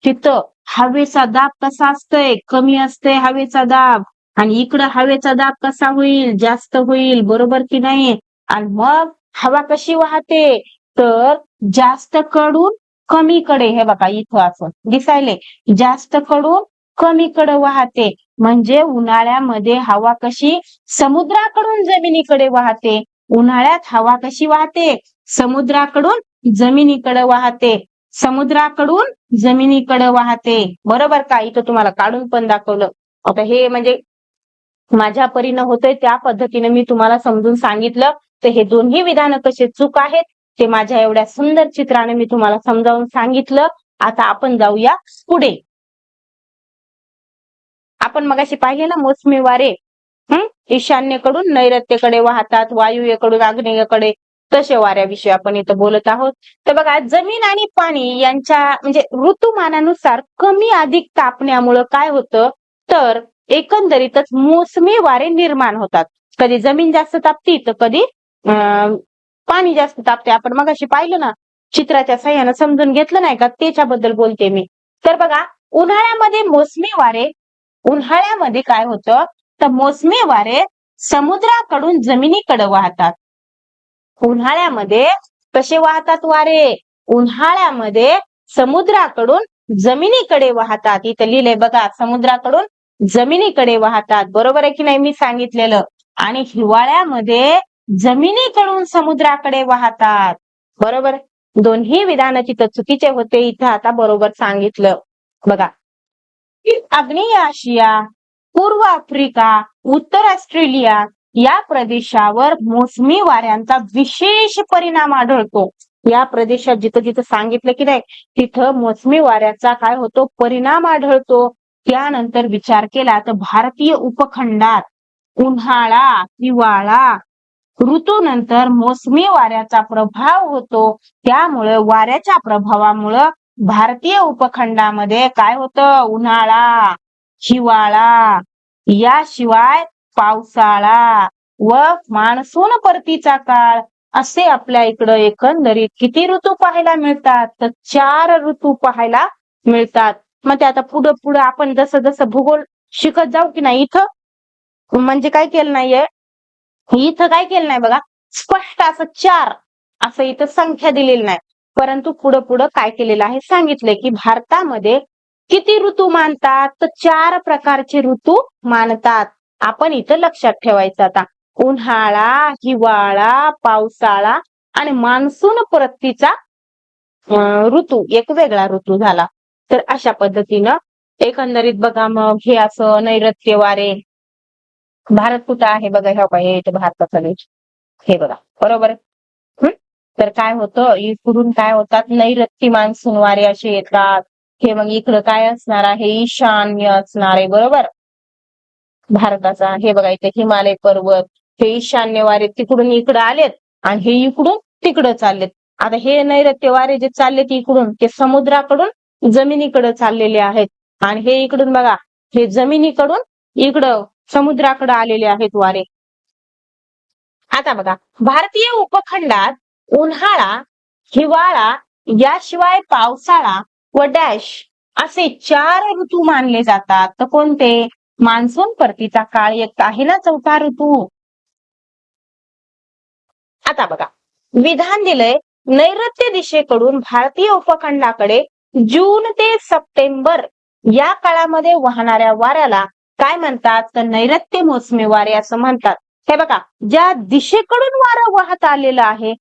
तिथं हवेचा दाब कसा असतोय, कमी असतोय हवेचा दाब. आणि इकडं हवेचा दाब कसा होईल, जास्त होईल बरोबर की नाही. आणि मग हवा कशी वाहते, तर जास्त कडून कमीकडे. हे बघा इथं असं दिसायले, जास्त कडून कमीकडे वाहते. म्हणजे उन्हाळ्यामध्ये हवा कशी समुद्राकडून जमिनीकडे वाहते, उन्हाळ्यात हवा कशी वाहते, समुद्राकडून जमिनीकडे वाहते, समुद्राकडून जमिनीकडे वाहते बरोबर का. इथं तुम्हाला काढून पण दाखवलं. आता हे म्हणजे माझ्या परीनं होतंय त्या पद्धतीने मी तुम्हाला समजून सांगितलं. तर हे दोन्ही विधान कसे चूक आहेत ते माझ्या एवढ्या सुंदर चित्राने मी तुम्हाला समजावून सांगितलं. आता आपण जाऊया पुढे. आपण मगाशी पाहिले ना, मोसमी वारे ईशान्येकडून नैऋत्येकडे वाहतात, वायुव्येकडून आग्नेयेकडे. तसे वाऱ्याविषयी आपण इथं बोलत आहोत. तर बघा, जमीन आणि पाणी यांच्या म्हणजे ऋतुमानानुसार कमी अधिक तापण्यामुळं काय होतं, तर एकंदरीतच मोसमी वारे निर्माण होतात. कधी जमीन जास्त तापती, तर कधी पाणी जास्त तापते. आपण मगाशी पाहिलं ना, चित्राच्या साह्यानं समजून घेतलं नाही का, त्याच्याबद्दल बोलते मी. तर बघा, उन्हाळ्यामध्ये मोसमी वारे, उन्हाळ्यामध्ये काय होतं, तर मोसमी वारे समुद्राकडून जमिनीकडे वाहतात. उन्हाळ्यामध्ये कसे वाहतात वारे, उन्हाळ्यामध्ये समुद्राकडून जमिनीकडे वाहतात. इथं लिहिलंय बघा, समुद्राकडून जमिनीकडे वाहतात बरोबर आहे की नाही मी सांगितलेलं. आणि हिवाळ्यामध्ये जमिनीकडून समुद्राकडे वाहतात बरोबर. दोन्ही विधान तिथं चुकीचे होते, इथं आता बरोबर सांगितलं. बघा, आग्नेय आशिया, पूर्व आफ्रिका, उत्तर ऑस्ट्रेलिया या प्रदेशावर मोसमी वाऱ्यांचा विशेष परिणाम आढळतो. या प्रदेशात जिथं जिथं सांगितलं की नाही, तिथं मोसमी वाऱ्याचा काय होतो, परिणाम आढळतो. त्यानंतर विचार केला तर भारतीय उपखंडात उन्हाळा, हिवाळा ऋतूनंतर मोसमी वाऱ्याचा प्रभाव होतो. त्यामुळे वाऱ्याच्या प्रभावामुळे भारतीय उपखंडामध्ये काय होतं, उन्हाळा, हिवाळा, याशिवाय पावसाळा व मान्सून परतीचा काळ असे आपल्या इकडं एकंदरीत किती ऋतू पाहायला मिळतात, तर 4 ऋतू पाहायला मिळतात. मग ते आता पुढं पुढं आपण जसं जसं भूगोल शिकत जाऊ की नाही, इथं म्हणजे काय केलं नाहीये, इथं काय केलं नाही बघा, स्पष्ट असं 4 असं इथं संख्या दिलेली नाही. परंतु पुढं पुढं काय केलेलं आहे, सांगितलंय की भारतामध्ये किती ऋतू मानतात, तर 4 प्रकारचे ऋतू मानतात. आपण इथं लक्षात ठेवायचं. आता उन्हाळा, हिवाळा, पावसाळा आणि मान्सून परतीचा ऋतू एक वेगळा ऋतू झाला. तर अशा पद्धतीनं एकंदरीत बघा, मग हे असं नैऋत्य वारे. भारत कुठं आहे बघा, ह्या पाहिजे इथं भारताचा देश, हे बघा बरोबर. तर काय होतं, इकडून काय होतात, नैऋत्य मान्सून वारे असे येतात. हे मग इकडं काय असणार आहे, ईशान्य असणार आहे बरोबर भारताचा. हे बघा इथे हिमालय पर्वत, हे ईशान्य वारे तिकडून इकडं आलेत आणि हे इकडून तिकडं चाललेत. आता हे नैऋत्य वारे जे चाललेत इकडून, ते समुद्राकडून जमिनीकडे चाललेले आहेत. आणि हे इकडून बघा, हे जमिनीकडून इकडं समुद्राकडे आलेले आहेत वारे. आता बघा, भारतीय उपखंडात उन्हाळा, हिवाळा याशिवाय पावसाळा व डॅश असे 4 ऋतू मानले जातात. तर कोणते, मान्सून परतीचा काळ एक आहे ना, 4था ऋतू. आता बघा, विधान दिलंय, नैऋत्य दिशेकडून भारतीय उपखंडाकडे जून ते सप्टेंबर या काळामध्ये वाहणाऱ्या वाऱ्याला काय म्हणतात, तर नैऋत्य मोसमी वारे असं म्हणतात. हे बघा, ज्या दिशेकडून वारं वाहत आलेलं आहे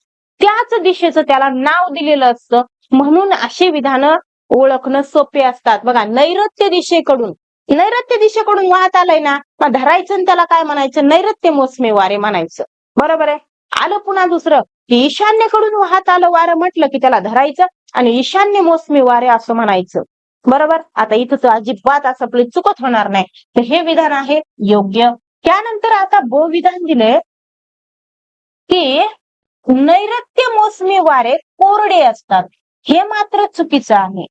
त्याच दिशेचं त्याला नाव दिलेलं असतं. म्हणून अशी विधानं ओळखणं सोपे असतात. बघा, नैऋत्य दिशेकडून वाहत आलंय ना, मग धरायचं आणि त्याला काय म्हणायचं? नैऋत्य मोसमी वारे म्हणायचं. बरोबर आहे. आलं पुन्हा दुसरं की ईशान्येकडून वाहत आलं वारं म्हटलं की त्याला धरायचं आणि ईशान्य मोसमी वारे असं म्हणायचं. बरोबर. आता इथं तर अजिबात असं आपलं चुकत होणार नाही. तर हे विधान आहे योग्य. त्यानंतर आता ब विधान दिलंय की नैऋत्य मोसमी वारे कोरडे असतात. हे मात्र चुकीचं आहे.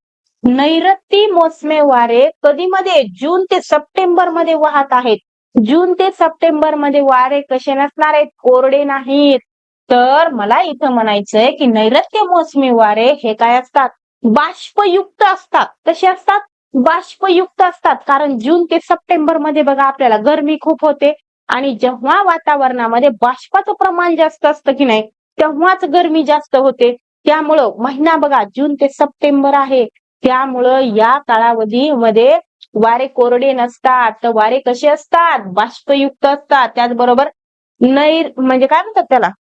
नैऋत्य मोसमी वारे कधीमध्ये जून ते सप्टेंबर मध्ये वाहत आहेत. जून ते सप्टेंबर मध्ये वारे कसे नसणार आहेत? कोरडे नाहीत. तर मला इथं म्हणायचंय की नैऋत्य मोसमी वारे हे काय असतात? बाष्पयुक्त असतात. कसे असतात? बाष्पयुक्त असतात. कारण जून ते सप्टेंबर मध्ये बघा आपल्याला गरमी खूप होते आणि जेव्हा वातावरणामध्ये बाष्पाचं प्रमाण जास्त असतं की नाही तेव्हाच गरमी जास्त होते. त्यामुळं महिना बघा जून ते सप्टेंबर आहे. त्यामुळं या कालावधीमध्ये वारे कोरडे नसतात. तर वारे कसे असतात? बाष्पयुक्त असतात. त्याचबरोबर म्हणजे काय म्हणतात त्याला?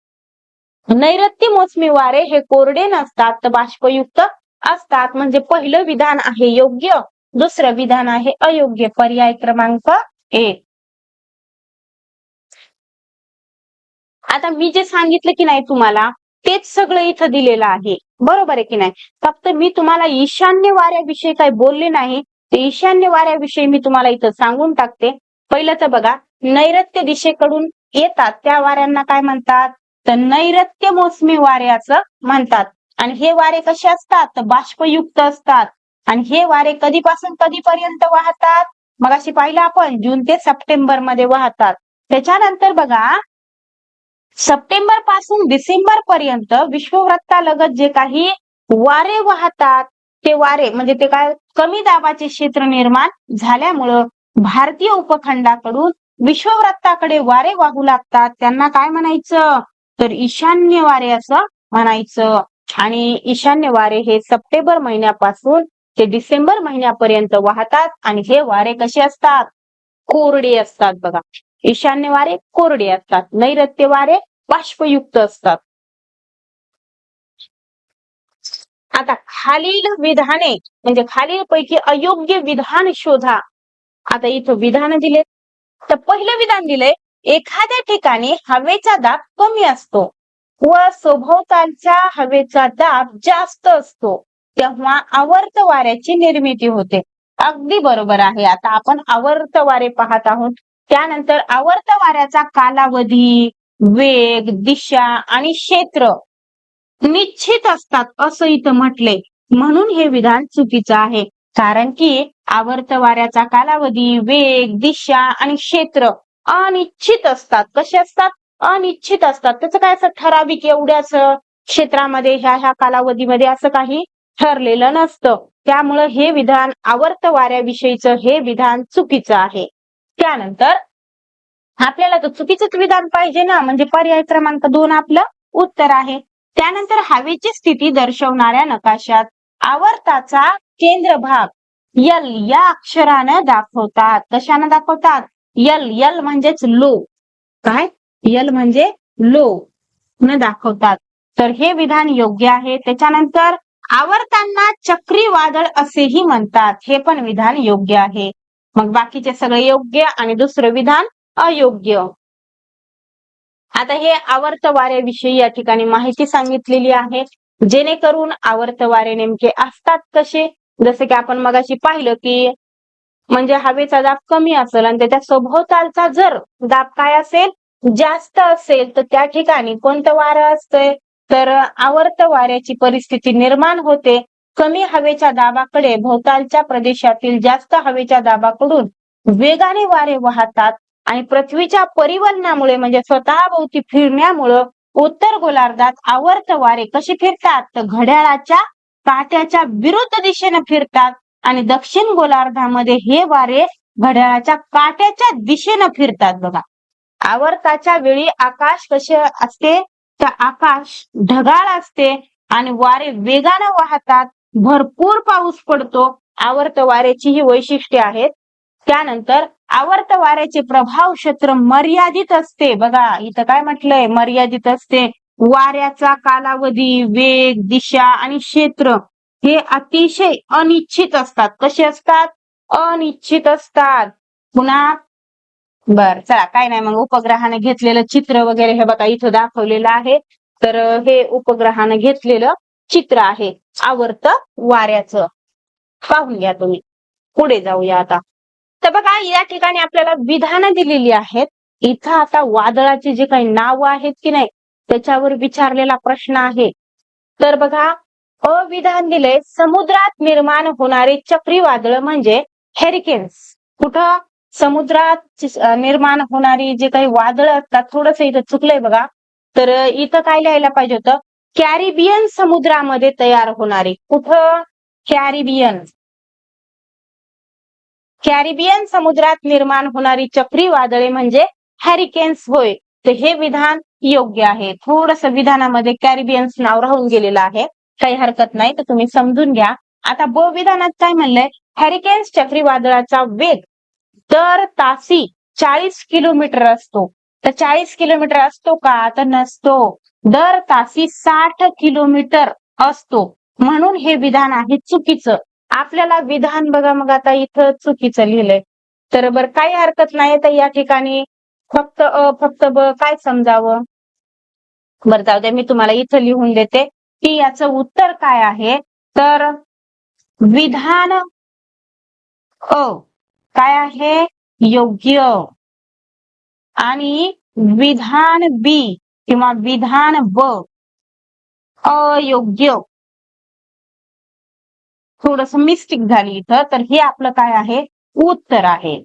नैऋत्य मोसमी वारे हे कोरडे नसतात तर बाष्पयुक्त असतात. म्हणजे पहिलं विधान आहे योग्य, दुसरं विधान आहे अयोग्य. पर्याय क्रमांक 1. आता मी जे सांगितलं की नाही तुम्हाला तेच सगळं इथं दिलेलं आहे. बरोबर आहे की नाही? फक्त मी तुम्हाला ईशान्य वाऱ्याविषयी काही बोलले नाही. ते ईशान्य वाऱ्याविषयी मी तुम्हाला इथं सांगून टाकते. पहिलं तर बघा, नैऋत्य दिशेकडून येतात त्या वाऱ्यांना काय म्हणतात? तर नैऋत्य मोसमी वारे असं म्हणतात. आणि हे वारे कसे असतात? तर बाष्पयुक्त असतात. आणि हे वारे कधीपासून कधीपर्यंत वाहतात? मगाशी पाहिलं आपण जून ते सप्टेंबर मध्ये वाहतात. त्याच्यानंतर बघा, सप्टेंबर पासून डिसेंबर पर्यंत विषुववृत्तालगत जे काही वारे वाहतात ते वारे म्हणजे ते काय कमी दाबाचे क्षेत्र निर्माण झाल्यामुळं भारतीय उपखंडाकडून विषुववृत्ताकडे वारे वाहू लागतात. त्यांना काय म्हणायचं? तर ईशान्य वारे असं म्हणायचं. आणि ईशान्य वारे हे सप्टेंबर महिन्यापासून ते डिसेंबर महिन्यापर्यंत वाहतात आणि हे वारे कसे असतात? कोरडे असतात. बघा, ईशान्य वारे कोरडे असतात, नैऋत्य वारे बाष्पयुक्त असतात. आता खालील विधाने म्हणजे खालीलपैकी अयोग्य विधान शोधा. आता इथं विधान दिले. तर पहिलं विधान दिलंय, एखाद्या ठिकाणी हवेचा दाब कमी असतो व सभोवतालच्या हवेचा दाब जास्त असतो तेव्हा आवर्त वाऱ्याची निर्मिती होते. अगदी बरोबर आहे. आता आपण आवर्त वारे पाहत आहोत. त्यानंतर आवर्त वाऱ्याचा कालावधी, वेग, दिशा आणि क्षेत्र निश्चित असतात असं इथं म्हटले. म्हणून हे विधान चुकीचं आहे. कारण की आवर्त वाऱ्याचा कालावधी, वेग, दिशा आणि क्षेत्र अनिश्चित असतात. कसे असतात? अनिश्चित असतात. त्याचं काय असं ठराविक एवढ्याच क्षेत्रामध्ये ह्या कालावधीमध्ये असं काही ठरलेलं नसतं. त्यामुळं हे विधान आवर्त वाऱ्याविषयीचं हे विधान चुकीचं आहे. त्यानंतर आपल्याला तर चुकीचंच विधान पाहिजे ना, म्हणजे पर्याय क्रमांक 2 आपलं उत्तर आहे. त्यानंतर हवेची स्थिती दर्शवणाऱ्या नकाशात आवर्ताचा केंद्रभाग यल या अक्षरानं दाखवतात. कशानं दाखवतात? यल. यल म्हणजेच लो. काय? यल म्हणजे लो न दाखवतात. तर हे विधान योग्य आहे. त्याच्यानंतर आवर्तांना चक्रीवादळ असेही म्हणतात. हे पण विधान योग्य आहे. मग बाकीचे सगळे योग्य आणि दुसरं विधान अयोग्य. आता हे आवर्त वाऱ्याविषयी या ठिकाणी माहिती सांगितलेली आहे. जेणेकरून आवर्त वारे नेमके असतात कसे? जसे की आपण मगाशी पाहिलं की म्हणजे हवेचा दाब कमी असेल आणि त्याच्या सभोवतालचा जर दाब काय असेल? जास्त असेल तर त्या ठिकाणी कोणतं वारं असतंय? तर आवर्त वाऱ्याची परिस्थिती निर्माण होते. कमी हवेच्या दाबाकडे भोवतालच्या प्रदेशातील जास्त हवेच्या दाबाकडून वेगाने वारे वाहतात आणि पृथ्वीच्या परिवलनामुळे म्हणजे स्वतःभोवती फिरण्यामुळे उत्तर गोलार्धात आवर्त वारे कसे फिरतात? तर घड्याळाच्या काट्याच्या विरुद्ध दिशेने फिरतात आणि दक्षिण गोलार्धामध्ये हे वारे घड्याळाच्या काट्याच्या दिशेने फिरतात. बघा, आवर्ताच्या वेळी आकाश कसे असते? तर आकाश ढगाळ असते आणि वारे वेगाने वाहतात. भरपूर पाऊस पडतो. आवर्त वाऱ्याची ही वैशिष्ट्ये आहेत. त्यानंतर आवर्त वाऱ्याचे प्रभाव क्षेत्र मर्यादित असते. बघा इथं काय म्हटलंय, मर्यादित असते. वाऱ्याचा कालावधी, वेग, दिशा आणि क्षेत्र हे अतिशय अनिश्चित असतात. कसे असतात? अनिश्चित असतात. पुन्हा बर चला काय नाही, मग उपग्रहाने घेतलेलं चित्र वगैरे हे बघा इथं दाखवलेलं आहे. तर हे उपग्रहाने घेतलेलं चित्र आहे आवर्त वाऱ्याचं. पाहून घ्या तुम्ही. पुढे जाऊया आता. तर बघा या ठिकाणी आपल्याला विधानं दिलेली आहेत. इथं आता वादळाचे जे काही नाव आहेत की नाही त्याच्यावर विचारलेला प्रश्न आहे. तर बघा अविधान दिले, समुद्रात निर्माण होणारे चक्रीवादळ म्हणजे हॅरिकेन्स. कुठं? समुद्रात निर्माण होणारी जे काही वादळ असतात. थोडस इथं चुकलंय बघा. तर इथं काय लिहायला पाहिजे होतं? कॅरिबियन समुद्रामध्ये तयार होणारे. कुठं? कॅरिबियन समुद्रात निर्माण होणारी चक्रीवादळे म्हणजे हॅरिकेन्स होय. तर हे विधान योग्य आहे. थोडस विधानामध्ये कॅरिबियन्स नाव राहून गेलेलं आहे, काही हरकत नाही, तर तुम्ही समजून घ्या. आता ब विधानात काय म्हणलंय? हॅरिकेन्स चक्रीवादळाचा वेग दर तासी 40 किलोमीटर असतो. तर 40 किलोमीटर असतो का? तर नसतो. दर तासी 60 किलोमीटर असतो. म्हणून हे विधान आहे चुकीचं. आपल्याला विधान बघा मग आता इथं चुकीचं लिहिलंय. तर बरं काही हरकत नाही. तर या ठिकाणी फक्त अ फक्त ब काय समजावं? बरं जाऊ द्या, मी तुम्हाला इथं लिहून देते की याचं उत्तर काय आहे. तर विधान अ काय आहे? योग्य. आणि विधान बी किंवा विधान ब अयोग्य. थोडस मिस्टेक झाली इथं. तर हे आपलं काय आहे? उत्तर आहे.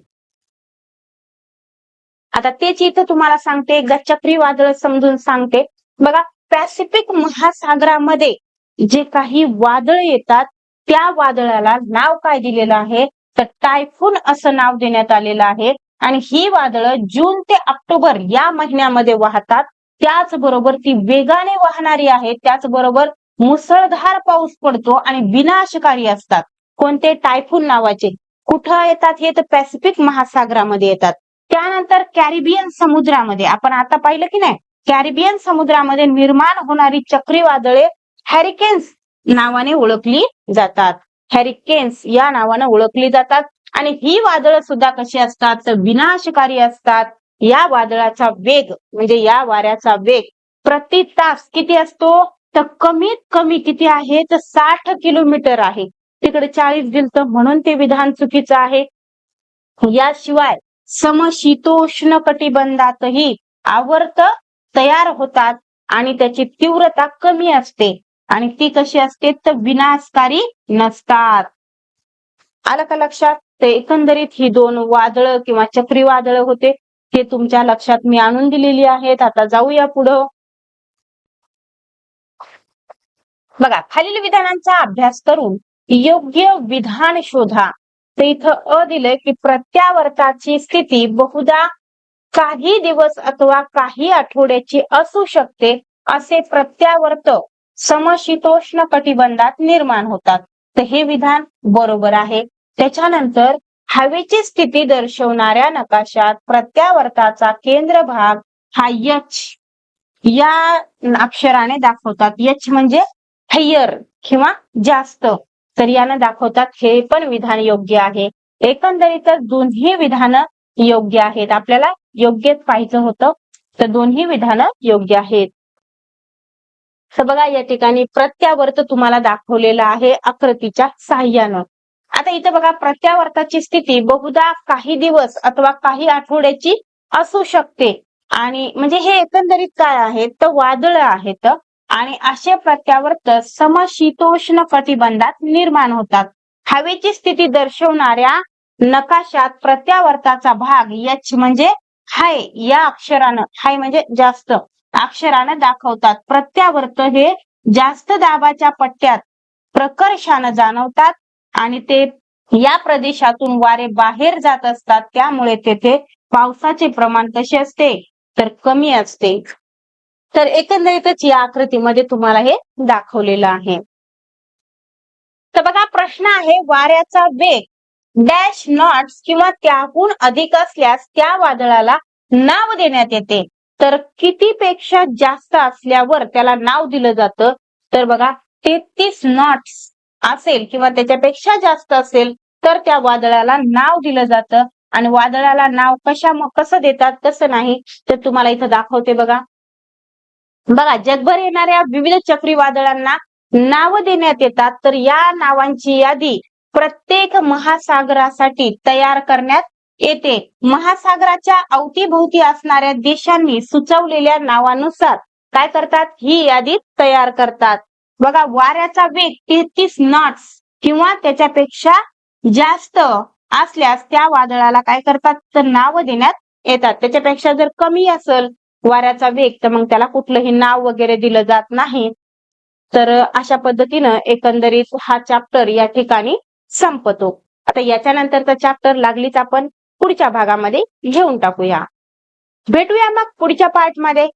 आता तेच इथं तुम्हाला सांगते, एकदा चक्रीवादळ समजून सांगते. बघा पॅसिफिक महासागरामध्ये जे काही वादळ येतात त्या वादळाला नाव काय दिलेलं आहे? तर टायफून असं नाव देण्यात आलेलं आहे. आणि ही वादळं जून ते ऑक्टोबर या महिन्यामध्ये वाहतात. त्याचबरोबर ती वेगाने वाहणारी आहेत. त्याचबरोबर मुसळधार पाऊस पडतो आणि विनाशकारी असतात. कोणते? टायफून नावाचे. कुठं येतात हे? तर पॅसिफिक महासागरामध्ये येतात. त्यानंतर कॅरिबियन समुद्रामध्ये आपण आता पाहिलं की नाही, कॅरिबियन समुद्रामध्ये निर्माण होणारी चक्रीवादळे हॅरिकेन्स नावाने ओळखली जातात. हॅरिकेन्स या नावाने ओळखली जातात. आणि ही वादळं सुद्धा कशी असतात? तर विनाशकारी असतात. या वादळाचा वेग म्हणजे या वाऱ्याचा वेग प्रति तास किती असतो? तर कमीत कमी किती आहे? तर 60 किलोमीटर आहे. तिकडे 40 दिलतं म्हणून ते विधान चुकीचं आहे. याशिवाय समशीतोष्ण कटिबंधातही आवर्त तयार होतात आणि त्याची तीव्रता कमी असते. आणि ती कशी असते? तर विनाशकारी नसतात. आलं का लक्षात? तर एकंदरीत ही दोन वादळ किंवा चक्रीवादळ होते, हे तुमच्या लक्षात मी आणून दिलेली आहेत. आता जाऊया पुढं. बघा खालील विधानांचा अभ्यास करून योग्य विधान शोधा. तर इथं अ दिलंय की प्रत्यावर्ताची स्थिती बहुधा काही दिवस अथवा काही आठवड्याची असू शकते. असे प्रत्यावर्त समशीतोष्ण कटिबंधात निर्माण होतात. तर हे विधान बरोबर आहे. त्याच्यानंतर हवेची स्थिती दर्शवणाऱ्या नकाशात प्रत्यावर्ताचा केंद्र भाग हा एच या अक्षराने दाखवतात. एच म्हणजे हायर किंवा जास्त. तर यानं दाखवतात. हे पण विधान योग्य आहे. एकंदरीतच दोन्ही विधानं योग्य आहेत. आपल्याला योग्यच पाहिजे होतं. तर दोन्ही विधानं योग्य आहेत. तर बघा या ठिकाणी प्रत्यावर्त तुम्हाला दाखवलेला आहे आकृतीच्या साहाय्यानं. आता इथं बघा प्रत्यावर्ताची स्थिती बहुधा काही दिवस अथवा काही आठवड्याची असू शकते. आणि म्हणजे हे एकंदरीत काय आहे? तर वादळ आहेत. आणि असे प्रत्यावर्त समशीतोष्ण कटिबंधात निर्माण होतात. हवेची स्थिती दर्शवणाऱ्या नकाशात प्रत्यावर्ताचा भाग एच म्हणजे हाय या अक्षरानं, हाय म्हणजे जास्त अक्षरानं दाखवतात. प्रत्यावर्त हे जास्त दाबाच्या पट्ट्यात प्रकर्षानं जाणवतात आणि ते या प्रदेशातून वारे बाहेर जात असतात. त्यामुळे तेथे पावसाचे प्रमाण कसे असते? तर कमी असते. तर एकंदरीतच या आकृतीमध्ये तुम्हाला हे दाखवलेलं आहे. तर बघा प्रश्न आहे वाऱ्याचा वेग डॅश नॉट्स किंवा त्याहून अधिक असल्यास त्या वादळाला नाव देण्यात येते. तर कितीपेक्षा जास्त असल्यावर त्याला नाव दिलं जातं. तर बघा 33 नॉट्स असेल किंवा त्याच्यापेक्षा जास्त असेल तर त्या वादळाला नाव दिलं जातं. आणि वादळाला नाव कसं देतात तसं नाही, तर तुम्हाला इथं दाखवते बघा. बघा जगभर येणाऱ्या विविध चक्रीवादळांना नाव देण्यात येतात. तर या नावांची यादी प्रत्येक महासागरासाठी तयार करण्यात येते. महासागराच्या अवतीभोवती असणाऱ्या देशांनी सुचवलेल्या नावानुसार काय करतात, ही यादी तयार करतात. बघा वाऱ्याचा वेग 33 नॉट्स किंवा त्याच्यापेक्षा जास्त असल्यास त्या वादळाला काय करतात, तर नाव देण्यात येतात. त्याच्यापेक्षा जर कमी असेल वाऱ्याचा वेग तर मग त्याला कुठलंही नाव वगैरे दिलं जात नाही. तर अशा पद्धतीनं एकंदरीत हा चॅप्टर या ठिकाणी संपतो. आता याच्यानंतरचा चॅप्टर लागलीच आपण पुढच्या भागामध्ये घेऊन टाकूया. भेटूया मग पुढच्या पार्ट मध्ये.